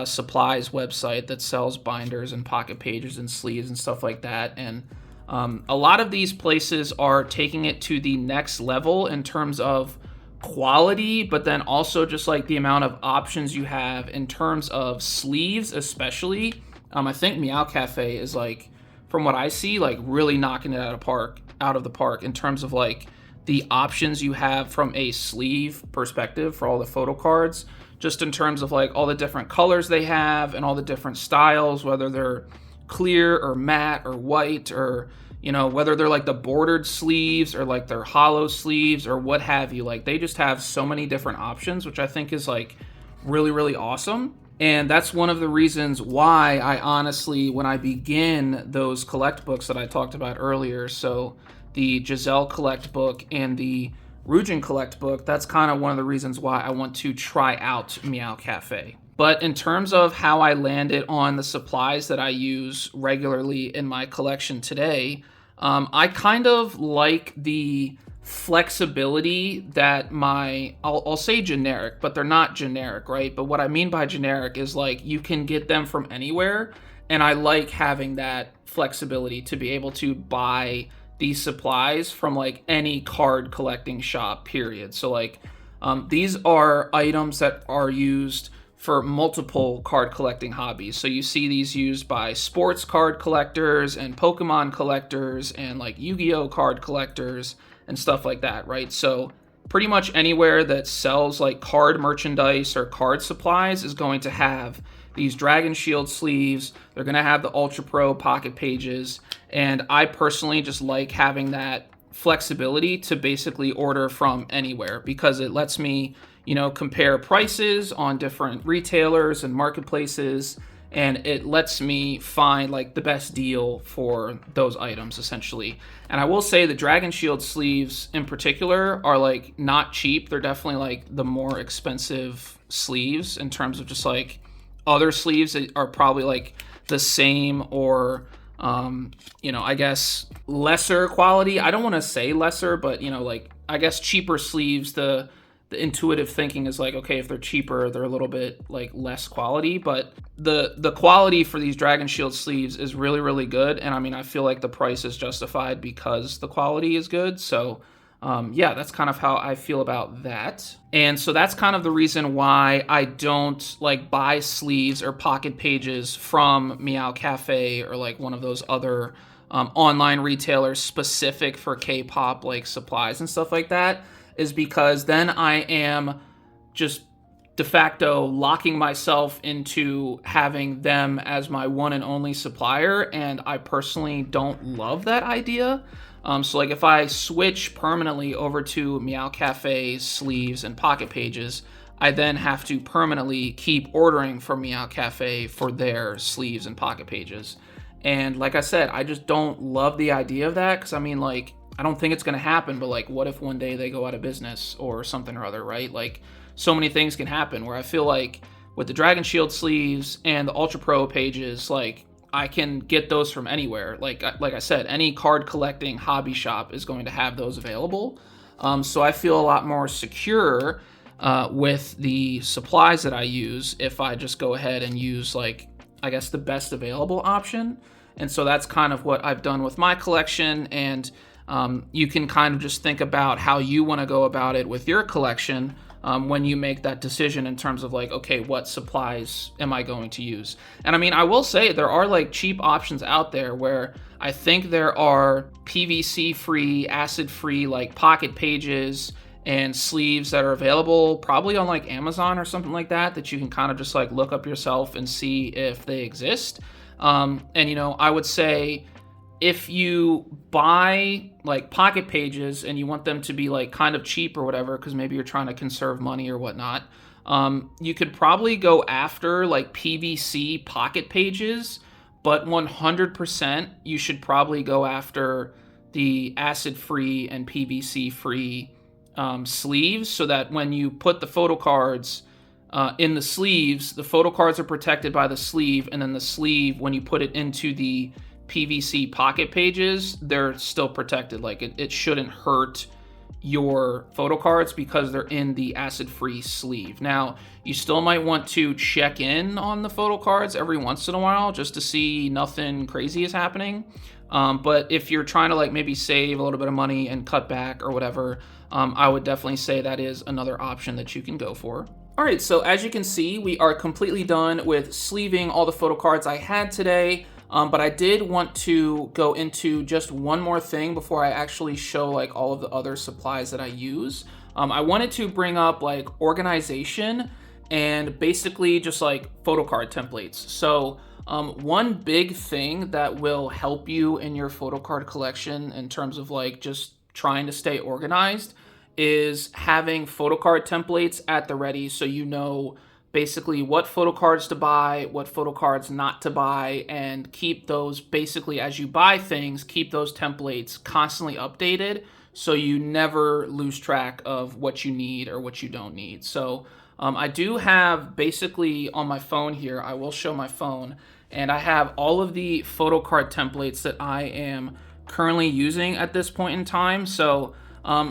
supplies website that sells binders and pocket pages and sleeves and stuff like that. And a lot of these places are taking it to the next level in terms of quality, but then also just like the amount of options you have in terms of sleeves, especially. I think Meow Cafe is like, from what I see, like really knocking it out of the park in terms of like the options you have from a sleeve perspective for all the photo cards, just in terms of like all the different colors they have and all the different styles, whether they're clear or matte or white, or you know, whether they're like the bordered sleeves or like they're hollow sleeves or what have you. Like they just have so many different options, which I think is like really awesome. And that's one of the reasons why I honestly, when I begin those collect books that I talked about earlier, so the Giselle collect book and the Rujin collect book, that's kind of one of the reasons why I want to try out Meow Cafe. But in terms of how I landed on the supplies that I use regularly in my collection today, I kind of like the flexibility that I'll say generic, but they're not generic, right? But what I mean by generic is like you can get them from anywhere, and I like having that flexibility to be able to buy these supplies from like any card collecting shop, period. So like these are items that are used for multiple card collecting hobbies. So you see these used by sports card collectors and Pokemon collectors and like Yu-Gi-Oh card collectors and stuff like that, right? So pretty much anywhere that sells like card merchandise or card supplies is going to have these Dragon Shield sleeves. They're going to have the Ultra Pro pocket pages. And I personally just like having that flexibility to basically order from anywhere, because it lets me, you know, compare prices on different retailers and marketplaces, and it lets me find like the best deal for those items essentially. And I will say the Dragon Shield sleeves in particular are like not cheap. They're definitely like the more expensive sleeves in terms of just like other sleeves that are probably like the same or, I guess lesser quality. I don't want to say lesser, but, like, I guess cheaper sleeves, the intuitive thinking is like, okay, if they're cheaper, they're a little bit like less quality, but the quality for these Dragon Shield sleeves is really, really good. And I mean, I feel like the price is justified because the quality is good. So yeah, that's kind of how I feel about that. And so that's kind of the reason why I don't like buy sleeves or pocket pages from Meow Cafe or like one of those other online retailers specific for K-pop like supplies and stuff like that, is because then I am just de facto locking myself into having them as my one and only supplier, and I personally don't love that idea. So like if I switch permanently over to Meow Cafe sleeves and pocket pages, I then have to permanently keep ordering from Meow Cafe for their sleeves and pocket pages. And like I said, I just don't love the idea of that, because I mean, like, I don't think it's going to happen, but like, what if one day they go out of business or something or other, right? Like, so many things can happen where I feel like with the Dragon Shield sleeves and the Ultra Pro pages, like, I can get those from anywhere. Like I said, any card collecting hobby shop is going to have those available. So I feel a lot more secure with the supplies that I use if I just go ahead and use, like, I guess the best available option. And so that's kind of what I've done with my collection. And you can kind of just think about how you want to go about it with your collection when you make that decision in terms of like, okay, what supplies am I going to use? And I mean, I will say there are like cheap options out there where I think there are PVC free, acid free, like pocket pages and sleeves that are available probably on like Amazon or something like that you can kind of just like look up yourself and see if they exist. And I would say if you buy like pocket pages and you want them to be like kind of cheap or whatever, because maybe you're trying to conserve money or whatnot, you could probably go after like PVC pocket pages, but 100% you should probably go after the acid free and PVC free sleeves, so that when you put the photo cards in the sleeves, the photo cards are protected by the sleeve, and then the sleeve, when you put it into the PVC pocket pages, they're still protected. Like it shouldn't hurt your photo cards because they're in the acid-free sleeve. Now, you still might want to check in on the photo cards every once in a while just to see nothing crazy is happening. But if you're trying to like maybe save a little bit of money and cut back or whatever, I would definitely say that is another option that you can go for. All right, so as you can see, we are completely done with sleeving all the photo cards I had today. But I did want to go into just one more thing before I actually show like all of the other supplies that I use. I wanted to bring up like organization and basically just like photo card templates. So one big thing that will help you in your photo card collection in terms of like just trying to stay organized is having photo card templates at the ready, so you know basically what photo cards to buy, what photo cards not to buy, and keep those basically as you buy things, keep those templates constantly updated so you never lose track of what you need or what you don't need. So I do have basically on my phone here, I will show my phone, and I have all of the photo card templates that I am currently using at this point in time. So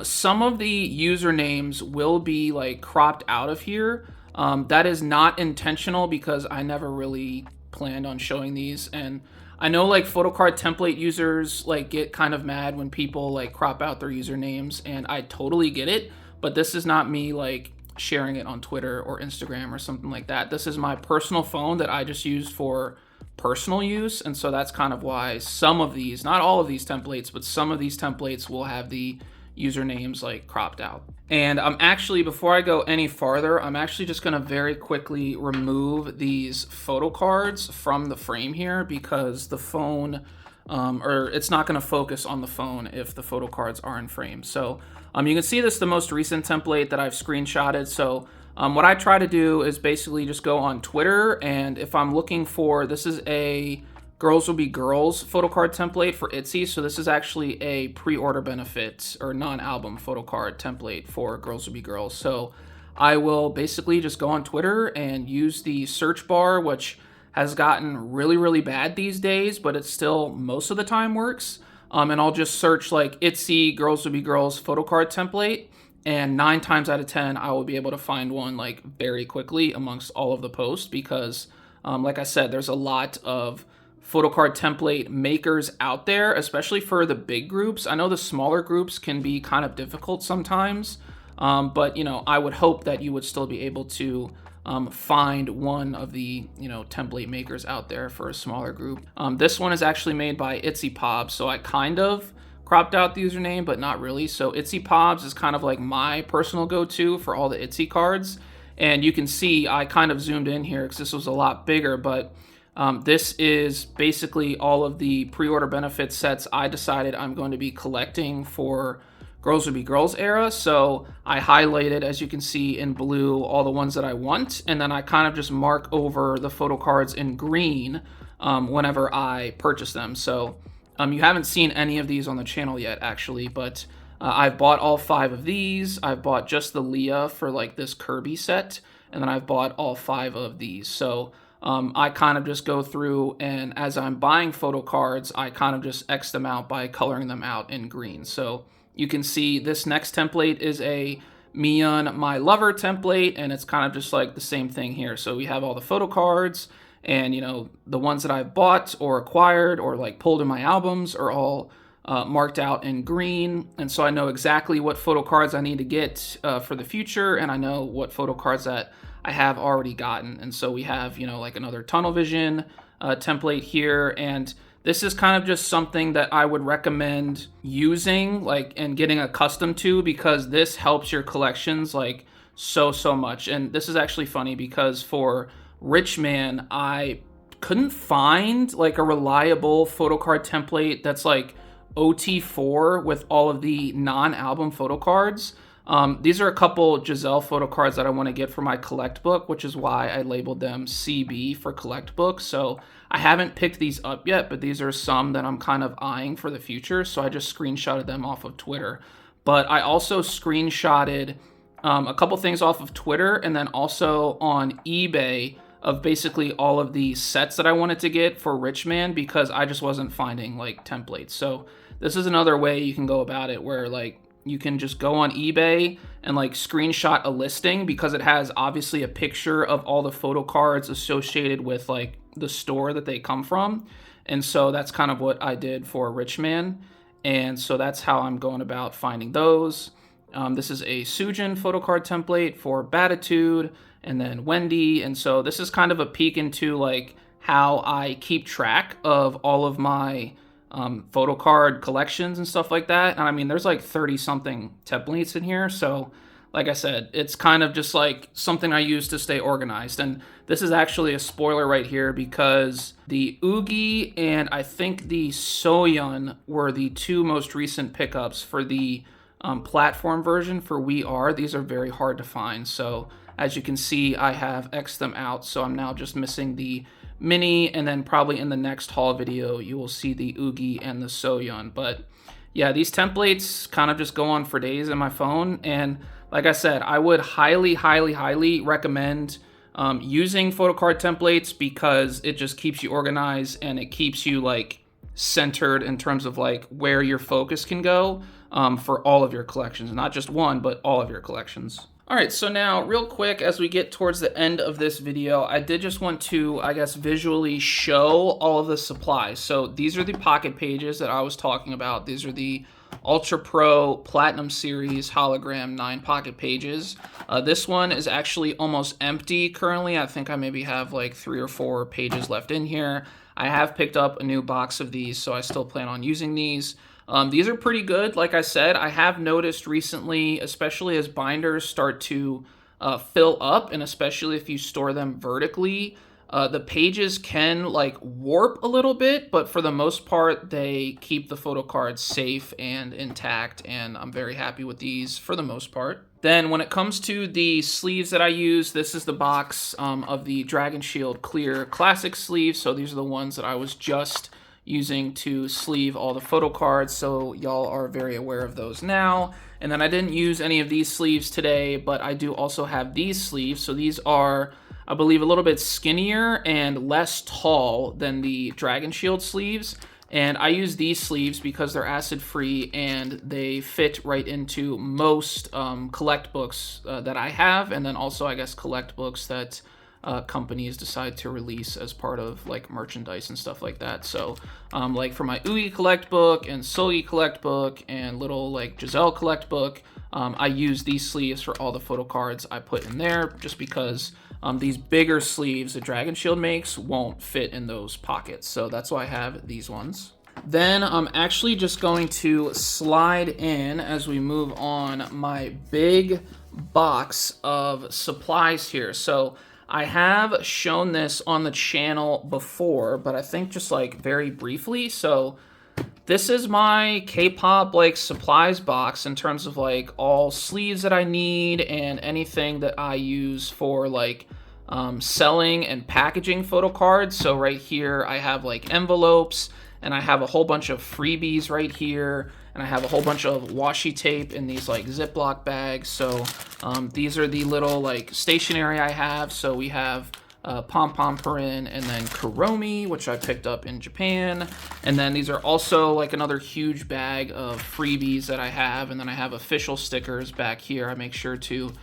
some of the usernames will be like cropped out of here. That is not intentional because I never really planned on showing these. And I know like photo card template users like get kind of mad when people like crop out their usernames, and I totally get it, but this is not me like sharing it on Twitter or Instagram or something like that. This is my personal phone that I just use for personal use. And so that's kind of why some of these, not all of these templates, but some of these templates will have the usernames like cropped out. And I'm actually, before I go any farther, I'm actually just going to very quickly remove these photo cards from the frame here because the phone, or it's not going to focus on the phone if the photo cards are in frame. So you can see this is the most recent template that I've screenshotted. So what I try to do is basically just go on Twitter, and if I'm looking for, this is a Girls Will Be Girls photo card template for ITZY. So this is actually a pre-order benefit or non-album photo card template for Girls Will Be Girls. So I will basically just go on Twitter and use the search bar, which has gotten really, really bad these days, but it still most of the time works. And I'll just search like ITZY Girls Will Be Girls photocard template, and 9 times out of 10, I will be able to find one like very quickly amongst all of the posts because, like I said, there's a lot of photocard template makers out there, especially for the big groups. I know the smaller groups can be kind of difficult sometimes, but I would hope that you would still be able to find one of the template makers out there for a smaller group. This one is actually made by Kpop, so I kind of cropped out the username, but not really. So Kpop is kind of like my personal go-to for all the ITZY cards, and you can see I kind of zoomed in here because this was a lot bigger, but this is basically all of the pre-order benefit sets I decided I'm going to be collecting for Girls Will Be Girls era. So I highlighted, as you can see in blue, all the ones that I want, and then I kind of just mark over the photo cards in green whenever I purchase them. So you haven't seen any of these on the channel yet, actually, but I've bought all 5 of these. I've bought just the Leah for like this Kirby set, and then I've bought all 5 of these. So I kind of just go through, and as I'm buying photo cards, I kind of just X them out by coloring them out in green. So you can see this next template is a Miyeon My Lover template, and it's kind of just like the same thing here. So we have all the photo cards, and the ones that I've bought or acquired or like pulled in my albums are all marked out in green. And so I know exactly what photo cards I need to get for the future, and I know what photo cards that I have already gotten. And so we have like another tunnel vision template here, and this is kind of just something that I would recommend using and getting accustomed to, because this helps your collections like so much. And this is actually funny because for Rich Man, I couldn't find like a reliable photo card template that's like OT4 with all of the non-album photo cards. These are a couple Giselle photo cards that I want to get for my collect book, which is why I labeled them CB for collect book. So I haven't picked these up yet, but these are some that I'm kind of eyeing for the future. So I just screenshotted them off of Twitter. But I also screenshotted a couple things off of Twitter, and then also on eBay of basically all of the sets that I wanted to get for Rich Man, because I just wasn't finding like templates. So this is another way you can go about it, where like you can just go on eBay and like screenshot a listing, because it has obviously a picture of all the photo cards associated with like the store that they come from. And so that's kind of what I did for Rich Man. And so that's how I'm going about finding those. This is a Sujin photo card template for Batitude, and then Wendy. And so this is kind of a peek into like how I keep track of all of my photo card collections and stuff like that. And I mean, there's like 30 something templates in here. So like I said, it's kind of just like something I use to stay organized. And this is actually a spoiler right here, because the Oogie and I think the Soyeon were the 2 most recent pickups for the platform version for We Are. These are very hard to find. So as you can see, I have X'd them out. So I'm now just missing the mini, and then probably in the next haul video, you will see the Oogie and the Soyeon. But yeah, these templates kind of just go on for days in my phone. And like I said, I would highly recommend using photocard templates, because it just keeps you organized, and it keeps you like centered in terms of like where your focus can go for all of your collections, not just one, but all of your collections. All right, so now real quick, as we get towards the end of this video, I did just want to, I guess, visually show all of the supplies. So these are the pocket pages that I was talking about. These are the Ultra Pro Platinum Series Hologram 9 pocket pages. This one is actually almost empty currently. I think I maybe have like 3 or 4 pages left in here. I have picked up a new box of these, so I still plan on using these. These are pretty good. Like I said, I have noticed recently, especially as binders start to fill up, and especially if you store them vertically, the pages can like warp a little bit, but for the most part, they keep the photo cards safe and intact, and I'm very happy with these for the most part. Then when it comes to the sleeves that I use, this is the box of the Dragon Shield Clear Classic sleeves. So these are the ones that I was just using to sleeve all the photo cards, so y'all are very aware of those now. And then I didn't use any of these sleeves today, but I do also have these sleeves. So these are, I believe, a little bit skinnier and less tall than the Dragon Shield sleeves. And I use these sleeves because they're acid-free and they fit right into most collect books that I have, and then also, I guess, collect books that companies decide to release as part of like merchandise and stuff like that. So like for my Ugi collect book and Sogi collect book and little like Giselle collect book, I use these sleeves for all the photo cards I put in there, just because these bigger sleeves that Dragon Shield makes won't fit in those pockets. So that's why I have these ones. Then I'm actually just going to slide in, as we move on, my big box of supplies here. So I have shown this on the channel before, but I think just like very briefly. So this is my Kpop like supplies box in terms of like all sleeves that I need and anything that I use for like selling and packaging photo cards. So right here I have like envelopes, and I have a whole bunch of freebies right here, and I have a whole bunch of washi tape in these like Ziploc bags. So these are the little like stationery I have. So we have Pom Pom Purin, and then Kuromi, which I picked up in Japan. And then these are also like another huge bag of freebies that I have. And then I have official stickers back here. I make sure to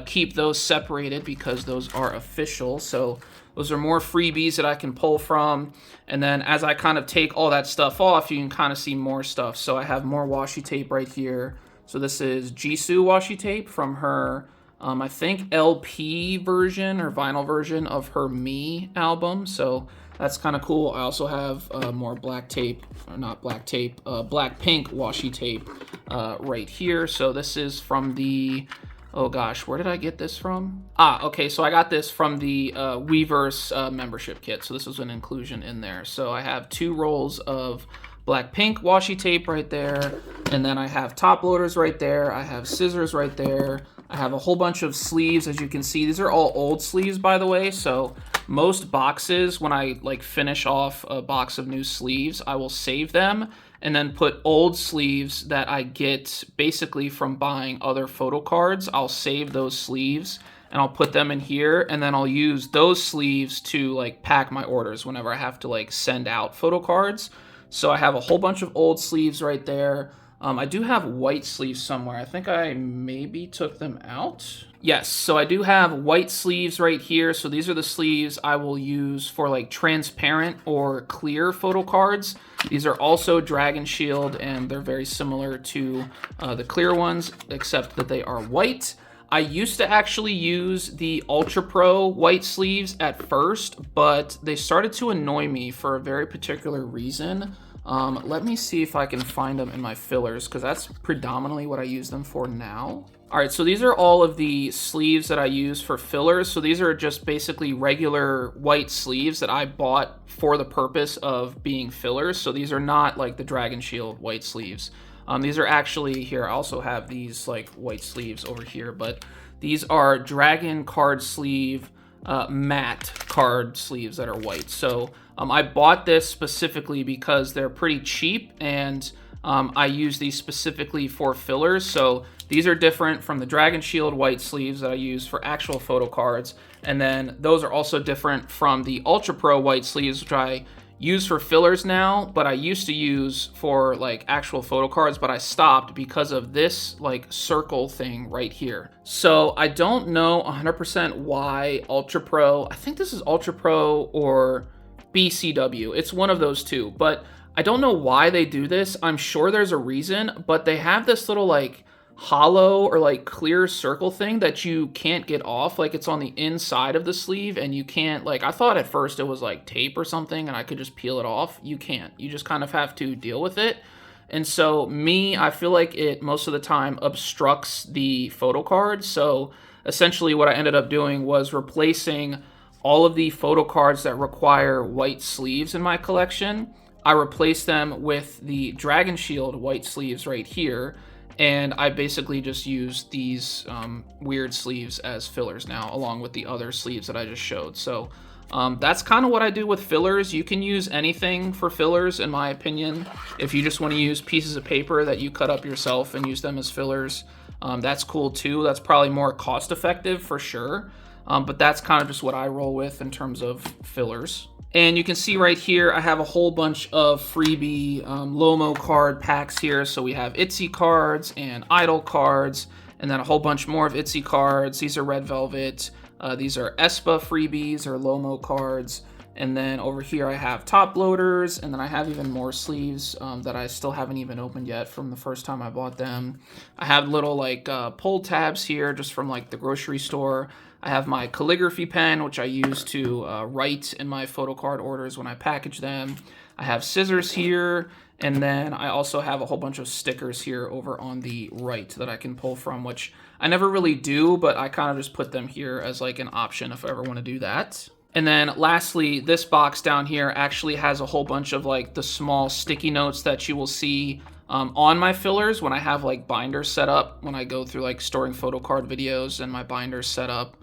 keep those separated because those are official. So those are more freebies that I can pull from. And then as I kind of take all that stuff off, you can kind of see more stuff. So I have more washi tape right here. So this is Jisoo washi tape from her, I think, LP version or vinyl version of her Me album. So that's kind of cool. I also have more black tape, or not black tape, Blackpink washi tape right here. So this is from the... oh gosh, where did I get this from? Okay, so I got this from the Weverse membership kit. So this was an inclusion in there. So I have 2 rolls of Blackpink washi tape right there. And then I have top loaders right there. I have scissors right there. I have a whole bunch of sleeves, as you can see. These are all old sleeves, by the way. So most boxes, when I like finish off a box of new sleeves, I will save them and then put old sleeves that I get basically from buying other photo cards. I'll save those sleeves and I'll put them in here, and then I'll use those sleeves to like pack my orders whenever I have to like send out photo cards. So I have a whole bunch of old sleeves right there. I do have white sleeves somewhere. I think I maybe took them out. Yes, so I do have white sleeves right here. So these are the sleeves I will use for like transparent or clear photo cards. These are also Dragon Shield, and they're very similar to the clear ones, except that they are white. I used to actually use the Ultra Pro white sleeves at first, but they started to annoy me for a very particular reason. Let me see if I can find them in my fillers, because that's predominantly what I use them for now. All right, so these are all of the sleeves that I use for fillers. So these are just basically regular white sleeves that I bought for the purpose of being fillers. So these are not like the Dragon Shield white sleeves. These are actually, here, I also have these like white sleeves over here, but these are Dragon card sleeve, matte card sleeves that are white. So I bought this specifically because they're pretty cheap, and I use these specifically for fillers. So these are different from the Dragon Shield white sleeves that I use for actual photo cards. And then those are also different from the Ultra Pro white sleeves, which I use for fillers now, but I used to use for like actual photo cards, but I stopped because of this like circle thing right here. So I don't know 100% why Ultra Pro, I think this is Ultra Pro or BCW. It's one of those two, but I don't know why they do this. I'm sure there's a reason, but they have this little like hollow or like clear circle thing that you can't get off. Like it's on the inside of the sleeve, and you can't, like, I thought at first it was like tape or something and I could just peel it off. You can't. You just kind of have to deal with it. And so I feel like it most of the time obstructs the photo card. So essentially what I ended up doing was replacing all of the photo cards that require white sleeves in my collection. I replaced them with the Dragon Shield white sleeves right here. And I basically just use these weird sleeves as fillers now, along with the other sleeves that I just showed. So that's kind of what I do with fillers. You can use anything for fillers, in my opinion. If you just want to use pieces of paper that you cut up yourself and use them as fillers, that's cool too. That's probably more cost effective for sure. but that's kind of just what I roll with in terms of fillers. And you can see right here, I have a whole bunch of freebie Lomo card packs here. So we have ITZY cards and i-dle cards, and then a whole bunch more of ITZY cards. These are Red Velvet. These are ESPA freebies or Lomo cards. And then over here I have top loaders, and then I have even more sleeves that I still haven't even opened yet from the first time I bought them. I have little like pull tabs here just from like the grocery store. I have my calligraphy pen, which I use to write in my photocard orders when I package them. I have scissors here, and then I also have a whole bunch of stickers here over on the right that I can pull from, which I never really do, but I kind of just put them here as like an option if I ever want to do that. And then lastly, this box down here actually has a whole bunch of like the small sticky notes that you will see on my fillers when I have like binders set up, when I go through like storing photocard videos and my binders set up.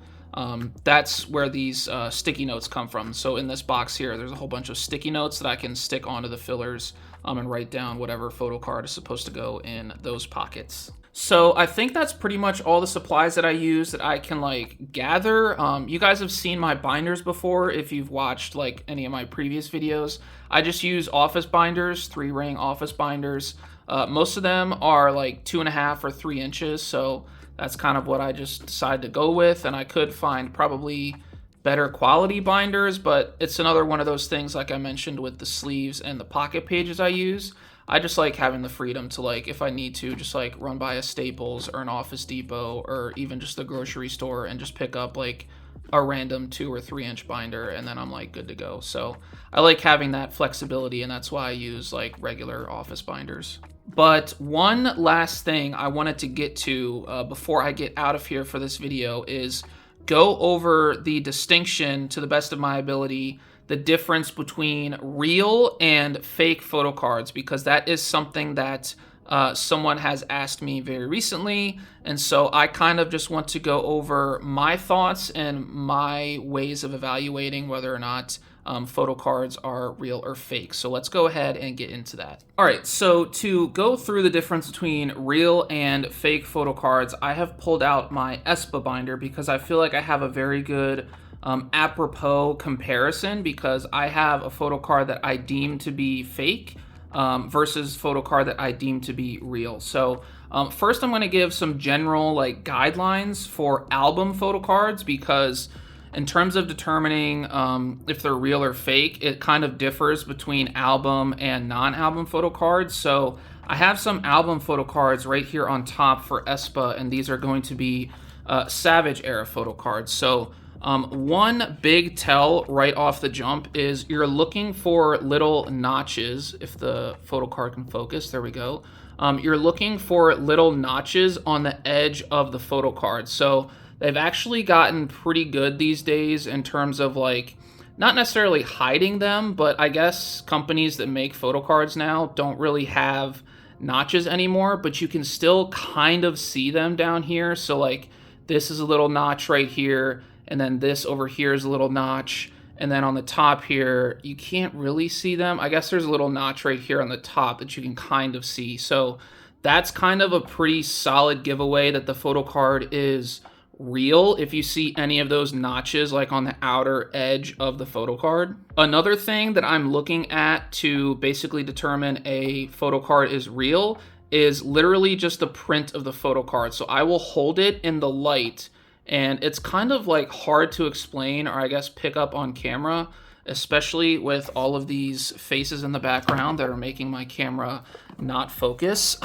That's where these sticky notes come from. So in this box here, there's a whole bunch of sticky notes that I can stick onto the fillers and write down whatever photocard is supposed to go in those pockets. So I think that's pretty much all the supplies that I use that I can like gather. You guys have seen my binders before if you've watched like any of my previous videos. I just use office binders, 3-ring office binders. Most of them are like 2.5 or 3 inches, so that's kind of what I just decided to go with. And I could find probably better quality binders, but it's another one of those things like I mentioned with the sleeves and the pocket pages I use. I just like having the freedom to, like, if I need to, just like run by a Staples or an Office Depot or even just the grocery store and just pick up like a random 2 or 3 inch binder, and then I'm like good to go. So I like having that flexibility, and that's why I use like regular office binders. But one last thing I wanted to get to before I get out of here for this video is go over the distinction, to the best of my ability, the difference between real and fake photocards, because that is something that someone has asked me very recently. And so I kind of just want to go over my thoughts and my ways of evaluating whether or not photocards are real or fake. So let's go ahead and get into that. All right, so to go through the difference between real and fake photocards, I have pulled out my ESPA binder because I feel like I have a very good apropos comparison, because I have a photocard that I deem to be fake versus photocard that I deem to be real. So first I'm going to give some general like guidelines for album photocards, because in terms of determining if they're real or fake, it kind of differs between album and non-album photocards. So I have some album photocards right here on top for ESPA, and these are going to be Savage era photocards. So one big tell right off the jump is you're looking for little notches. If the photocard can focus, there we go. You're looking for little notches on the edge of the photocard. So they've actually gotten pretty good these days in terms of like, not necessarily hiding them, but I guess companies that make photocards now don't really have notches anymore, but you can still kind of see them down here. So like this is a little notch right here, and then this over here is a little notch, and then on the top here you can't really see them. I guess there's a little notch right here on the top that you can kind of see. So that's kind of a pretty solid giveaway that the photocard is real if you see any of those notches like on the outer edge of the photocard. Another thing that I'm looking at to basically determine a photocard is real is literally just the print of the photocard. So I will hold it in the light, and it's kind of like hard to explain, or I guess pick up on camera, especially with all of these faces in the background that are making my camera not focus.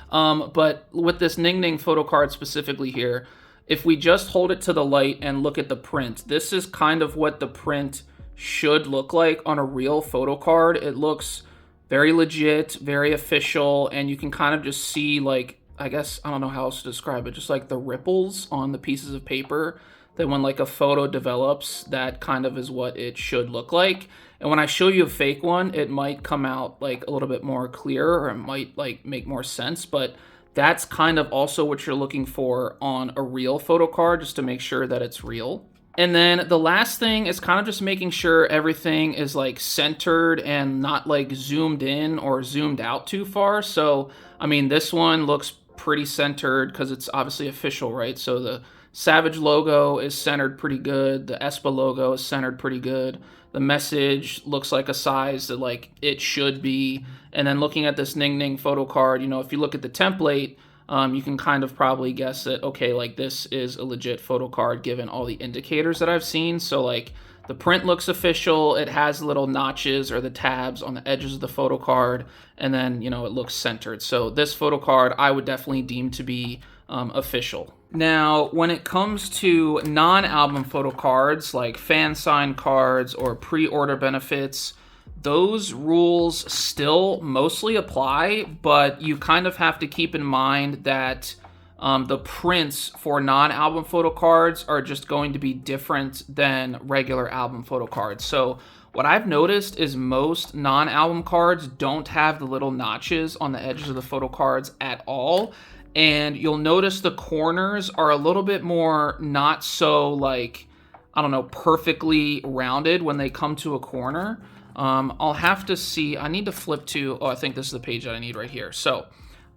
But with this Ning Ning photocard specifically here, if we just hold it to the light and look at the print, this is kind of what the print should look like on a real photocard. It looks very legit, very official, and you can kind of just see like, I guess, I don't know how else to describe it, just like the ripples on the pieces of paper, that when like a photo develops, that kind of is what it should look like. And when I show you a fake one, it might come out like a little bit more clear, or it might like make more sense, but that's kind of also what you're looking for on a real photocard, just to make sure that it's real. And then the last thing is kind of just making sure everything is like centered and not like zoomed in or zoomed out too far. So, I mean, this one looks pretty centered because it's obviously official, right? So the Savage logo is centered pretty good. The aespa logo is centered pretty good. The message looks like a size that like it should be. And then looking at this Ning Ning photo card, you know, if you look at the template, you can kind of probably guess that, okay, like this is a legit photo card given all the indicators that I've seen. So like the print looks official. It has little notches or the tabs on the edges of the photo card. And then, you know, it looks centered. So this photo card I would definitely deem to be official. Now, when it comes to non-album photo cards like fan sign cards or pre-order benefits, those rules still mostly apply, but you kind of have to keep in mind that the prints for non-album photo cards are just going to be different than regular album photo cards. So what I've noticed is most non-album cards don't have the little notches on the edges of the photo cards at all. And you'll notice the corners are a little bit more not so like, I don't know, perfectly rounded when they come to a corner. I'll have to see. I need to flip to, I think this is the page that I need right here. So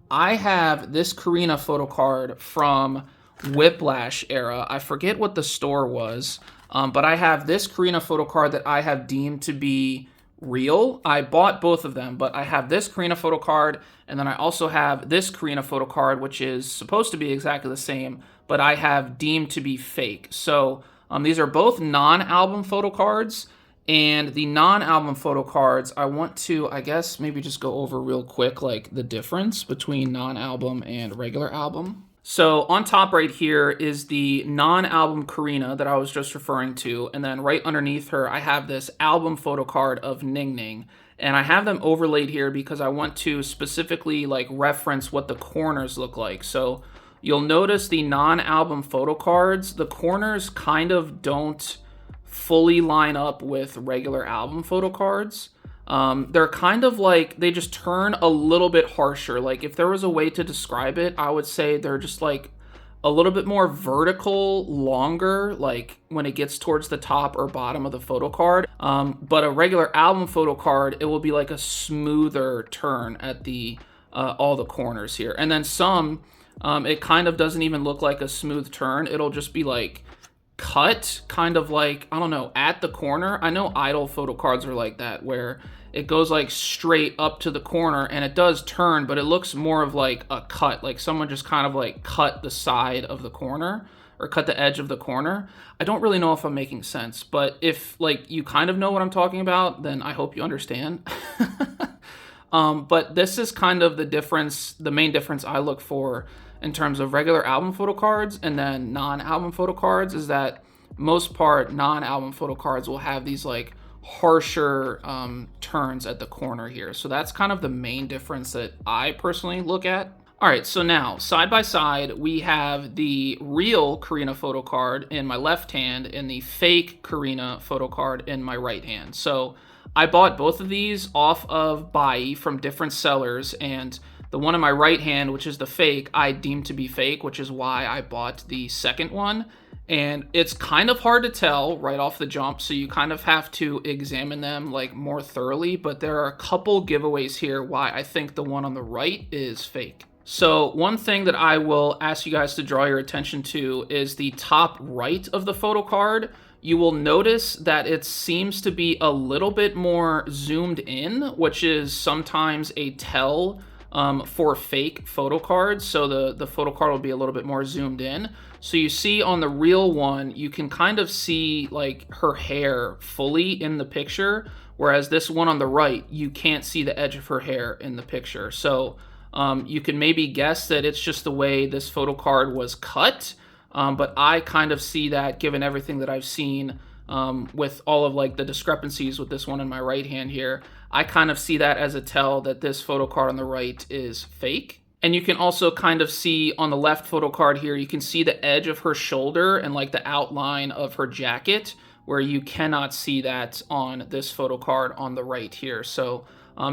I have this Karina photo card from Whiplash era. I forget what the store was, but I have this Karina photo card that I have deemed to be real. I bought both of them, but I have this Karina photo card, and then I also have this Karina photo card, which is supposed to be exactly the same, but I have deemed to be fake. So these are both non-album photo cards, and the non-album photo cards, I want to, I guess, maybe just go over real quick, like the difference between non-album and regular album. So on top right here is the non-album Karina that I was just referring to, and then right underneath her, I have this album photo card of Ning Ning, and I have them overlaid here because I want to specifically like reference what the corners look like. So you'll notice the non-album photo cards, the corners kind of don't fully line up with regular album photo cards. They're kind of like, they just turn a little bit harsher. Like if there was a way to describe it, I would say they're just like a little bit more vertical, longer, like when it gets towards the top or bottom of the photo card. But a regular album photo card, it will be like a smoother turn at the all the corners here. And then some, it kind of doesn't even look like a smooth turn. It'll just be like cut, kind of like, I don't know, at the corner. I know i-dle photo cards are like that, where it goes like straight up to the corner and it does turn, but it looks more of like a cut, like someone just kind of like cut the side of the corner or cut the edge of the corner. I don't really know if I'm making sense, but if like you kind of know what I'm talking about, then I hope you understand. But this is kind of the difference, the main difference I look for in terms of regular album photo cards and then non-album photo cards, is that most part non-album photo cards will have these like harsher turns at the corner here. So that's kind of the main difference that I personally look at. All right, so now side by side, we have the real Karina photo card in my left hand and the fake Karina photo card in my right hand. So I bought both of these off of ITZY from different sellers, and the one in my right hand, which is the fake, I deemed to be fake, which is why I bought the second one. And it's kind of hard to tell right off the jump, so you kind of have to examine them like more thoroughly, but there are a couple giveaways here why I think the one on the right is fake. So one thing that I will ask you guys to draw your attention to is the top right of the photo card. You will notice that it seems to be a little bit more zoomed in, which is sometimes a tell for fake photo cards. So the photo card will be a little bit more zoomed in. So you see on the real one, you can kind of see like her hair fully in the picture, whereas this one on the right, you can't see the edge of her hair in the picture. So you can maybe guess that it's just the way this photo card was cut. But I kind of see that, given everything that I've seen with all of like the discrepancies with this one in my right hand here, I kind of see that as a tell that this photo card on the right is fake. And you can also kind of see on the left photo card here, you can see the edge of her shoulder and like the outline of her jacket, where you cannot see that on this photo card on the right here. So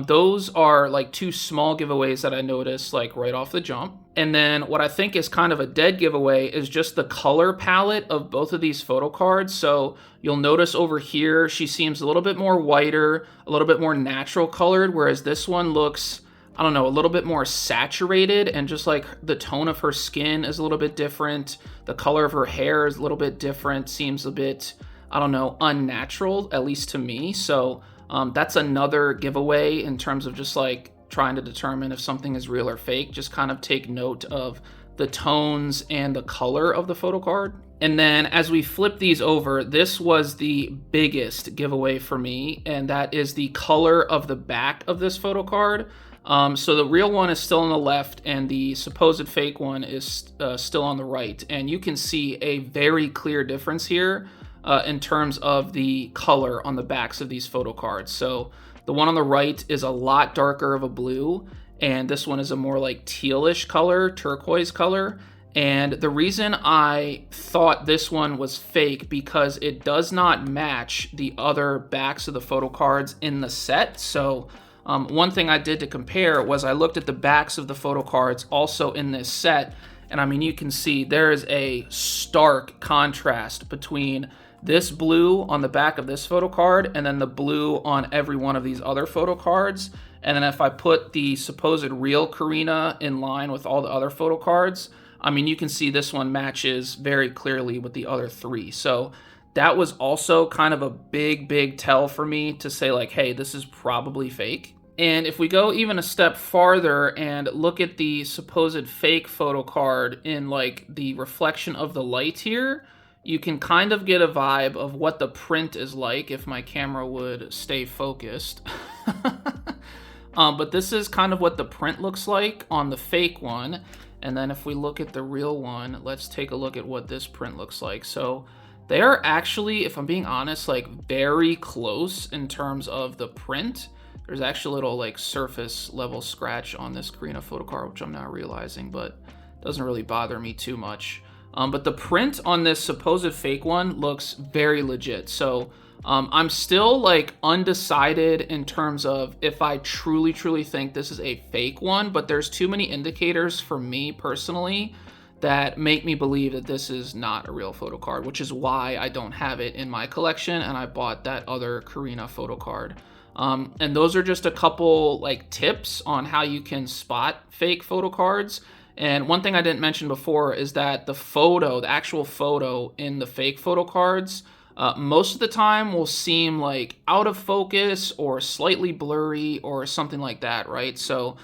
those are like two small giveaways that I noticed like right off the jump. And then what I think is kind of a dead giveaway is just the color palette of both of these photo cards. So you'll notice over here, she seems a little bit more whiter, a little bit more natural colored, whereas this one looks, I don't know, a little bit more saturated, and just like the tone of her skin is a little bit different. The color of her hair is a little bit different, seems a bit, I don't know, unnatural, at least to me. So that's another giveaway in terms of just like trying to determine if something is real or fake. Just kind of take note of the tones and the color of the photo card. And then as we flip these over, this was the biggest giveaway for me, and that is the color of the back of this photo card. So the real one is still on the left, and the supposed fake one is still on the right. And you can see a very clear difference here in terms of the color on the backs of these photo cards. So the one on the right is a lot darker of a blue, and this one is a more like tealish color, turquoise color. And the reason I thought this one was fake because it does not match the other backs of the photo cards in the set. So one thing I did to compare was I looked at the backs of the photo cards also in this set, and I mean, you can see there is a stark contrast between this blue on the back of this photo card and then the blue on every one of these other photo cards. And then if I put the supposed real Karina in line with all the other photo cards, I mean, you can see this one matches very clearly with the other three. So that was also kind of a big tell for me to say like, hey, this is probably fake. And if we go even a step farther and look at the supposed fake photo card in like the reflection of the light here, you can kind of get a vibe of what the print is like if my camera would stay focused. But this is kind of what the print looks like on the fake one. And then if we look at the real one, let's take a look at what this print looks like. So they are actually, if I'm being honest, like very close in terms of the print. There's actually a little like surface level scratch on this Karina photo card, which I'm now realizing, but doesn't really bother me too much. But the print on this supposed fake one looks very legit. So I'm still like undecided in terms of if I truly think this is a fake one, but there's too many indicators for me personally that make me believe that this is not a real photo card, which is why I don't have it in my collection and I bought that other Karina photo card. And those are just a couple like tips on how you can spot fake photo cards. And one thing I didn't mention before is that the actual photo in the fake photo cards, most of the time will seem like out of focus or slightly blurry or something like that, right? So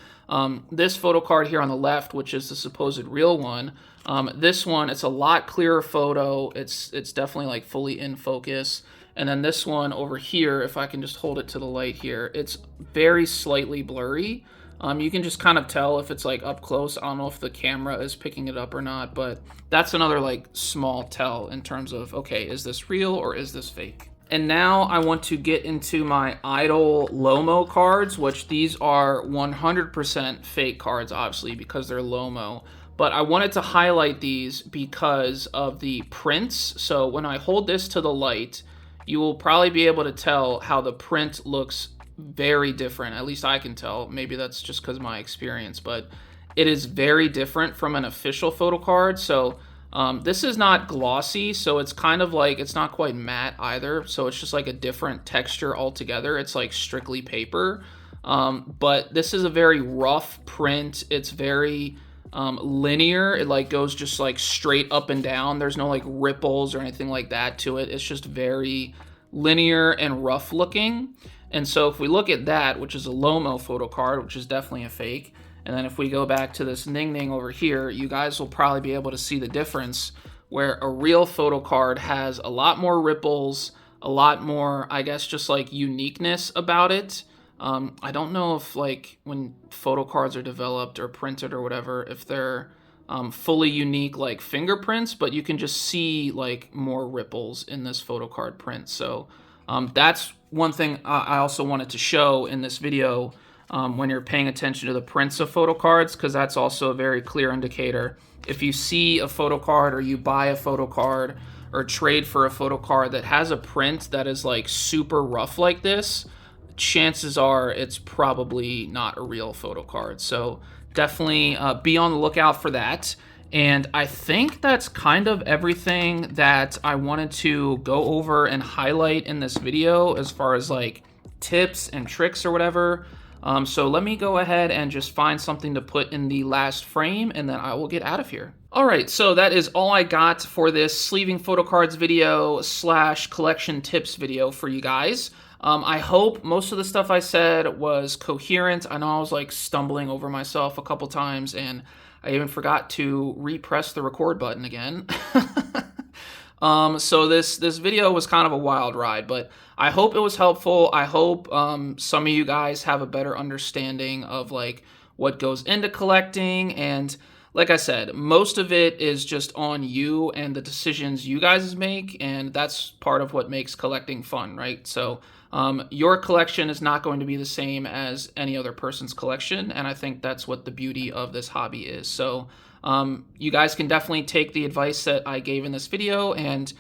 this photo card here on the left, which is the supposed real one, this one, it's a lot clearer photo. It's definitely like fully in focus. And then this one over here, if I can just hold it to the light here, it's very slightly blurry. You can just kind of tell if it's like up close. I don't know if the camera is picking it up or not, but that's another like small tell in terms of, okay, is this real or is this fake? And now I want to get into my i-dle Lomo cards, which these are 100% fake cards, obviously, because they're Lomo. But I wanted to highlight these because of the prints. So when I hold this to the light, you will probably be able to tell how the print looks very different. At least I can tell. Maybe that's just because of my experience, but it is very different from an official photo card. So this is not glossy, so it's kind of like, it's not quite matte either. So it's just like a different texture altogether. It's like strictly paper. But this is a very rough print. It's very linear. It like goes just like straight up and down. There's no like ripples or anything like that to it. It's just very linear and rough looking. And so if we look at that, which is a Lomo photo card, which is definitely a fake, and then if we go back to this Ning Ning over here, you guys will probably be able to see the difference where a real photo card has a lot more ripples, a lot more, I guess, just like uniqueness about it. I don't know if like when photo cards are developed or printed or whatever, if they're fully unique like fingerprints, but you can just see like more ripples in this photo card print. So that's one thing I also wanted to show in this video when you're paying attention to the prints of photo cards, because that's also a very clear indicator. If you see a photo card or you buy a photo card or trade for a photo card that has a print that is like super rough like this, chances are it's probably not a real photo card. So definitely be on the lookout for that. And I think that's kind of everything that I wanted to go over and highlight in this video as far as like tips and tricks or whatever. So let me go ahead and just find something to put in the last frame, and then I will get out of here. All right, so that is all I got for this sleeving photocards video / collection tips video for you guys. I hope most of the stuff I said was coherent. I know I was like stumbling over myself a couple times, and I even forgot to repress the record button again. So this video was kind of a wild ride, but I hope it was helpful. I hope some of you guys have a better understanding of like what goes into collecting. And like I said, most of it is just on you and the decisions you guys make, and that's part of what makes collecting fun, right? So your collection is not going to be the same as any other person's collection, and I think that's what the beauty of this hobby is. So you guys can definitely take the advice that I gave in this video and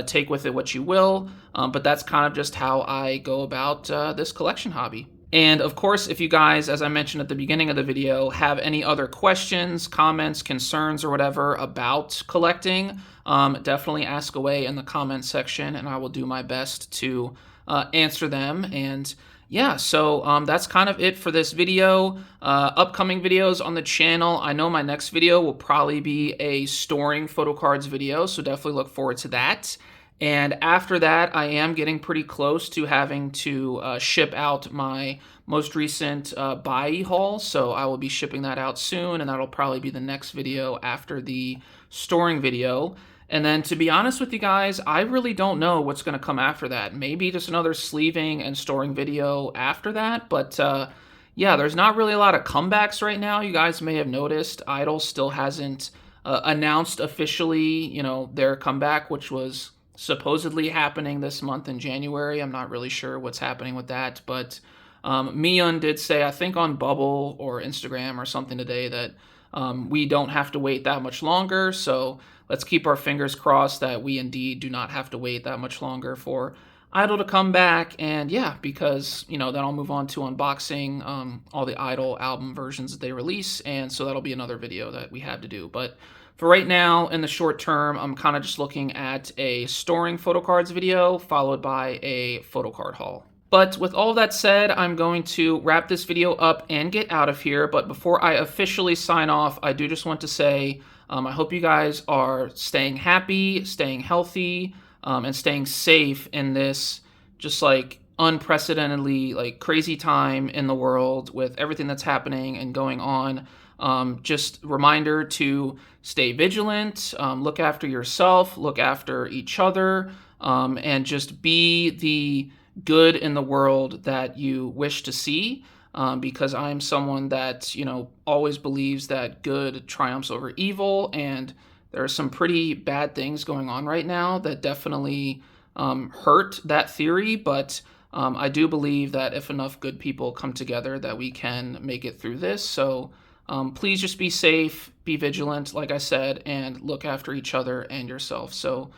take with it what you will, but that's kind of just how I go about this collection hobby. And of course, if you guys, as I mentioned at the beginning of the video, have any other questions, comments, concerns, or whatever about collecting, definitely ask away in the comment section, and I will do my best to answer them. And yeah, so that's kind of it for this video. Upcoming videos on the channel, I know my next video will probably be a storing photocards video, so definitely look forward to that. And after that, I am getting pretty close to having to ship out my most recent buy haul, so I will be shipping that out soon, and that'll probably be the next video after the storing video. And then, to be honest with you guys, I really don't know what's going to come after that. Maybe just another sleeving and storing video after that. But yeah, there's not really a lot of comebacks right now. You guys may have noticed i-dle still hasn't announced officially, you know, their comeback, which was supposedly happening this month in January. I'm not really sure what's happening with that. But Miyun did say, I think on Bubble or Instagram or something today, that we don't have to wait that much longer. So let's keep our fingers crossed that we indeed do not have to wait that much longer for i-dle to come back. And yeah, because, you know, then I'll move on to unboxing all the i-dle album versions that they release. And so that'll be another video that we have to do. But for right now, in the short term, I'm kind of just looking at a storing photocards video followed by a photocard haul. But with all that said, I'm going to wrap this video up and get out of here. But before I officially sign off, I do just want to say I hope you guys are staying happy, staying healthy, and staying safe in this just like unprecedentedly like crazy time in the world with everything that's happening and going on. Just reminder to stay vigilant, look after yourself, look after each other, and just be the good in the world that you wish to see, because I am someone that, you know, always believes that good triumphs over evil, and there are some pretty bad things going on right now that definitely hurt that theory, but I do believe that if enough good people come together that we can make it through this. So please just be safe, be vigilant, like I said, and look after each other and yourself. So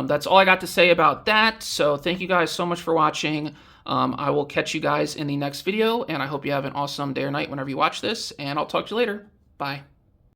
that's all I got to say about that. So thank you guys so much for watching. I will catch you guys in the next video, and I hope you have an awesome day or night whenever you watch this, and I'll talk to you later. Bye.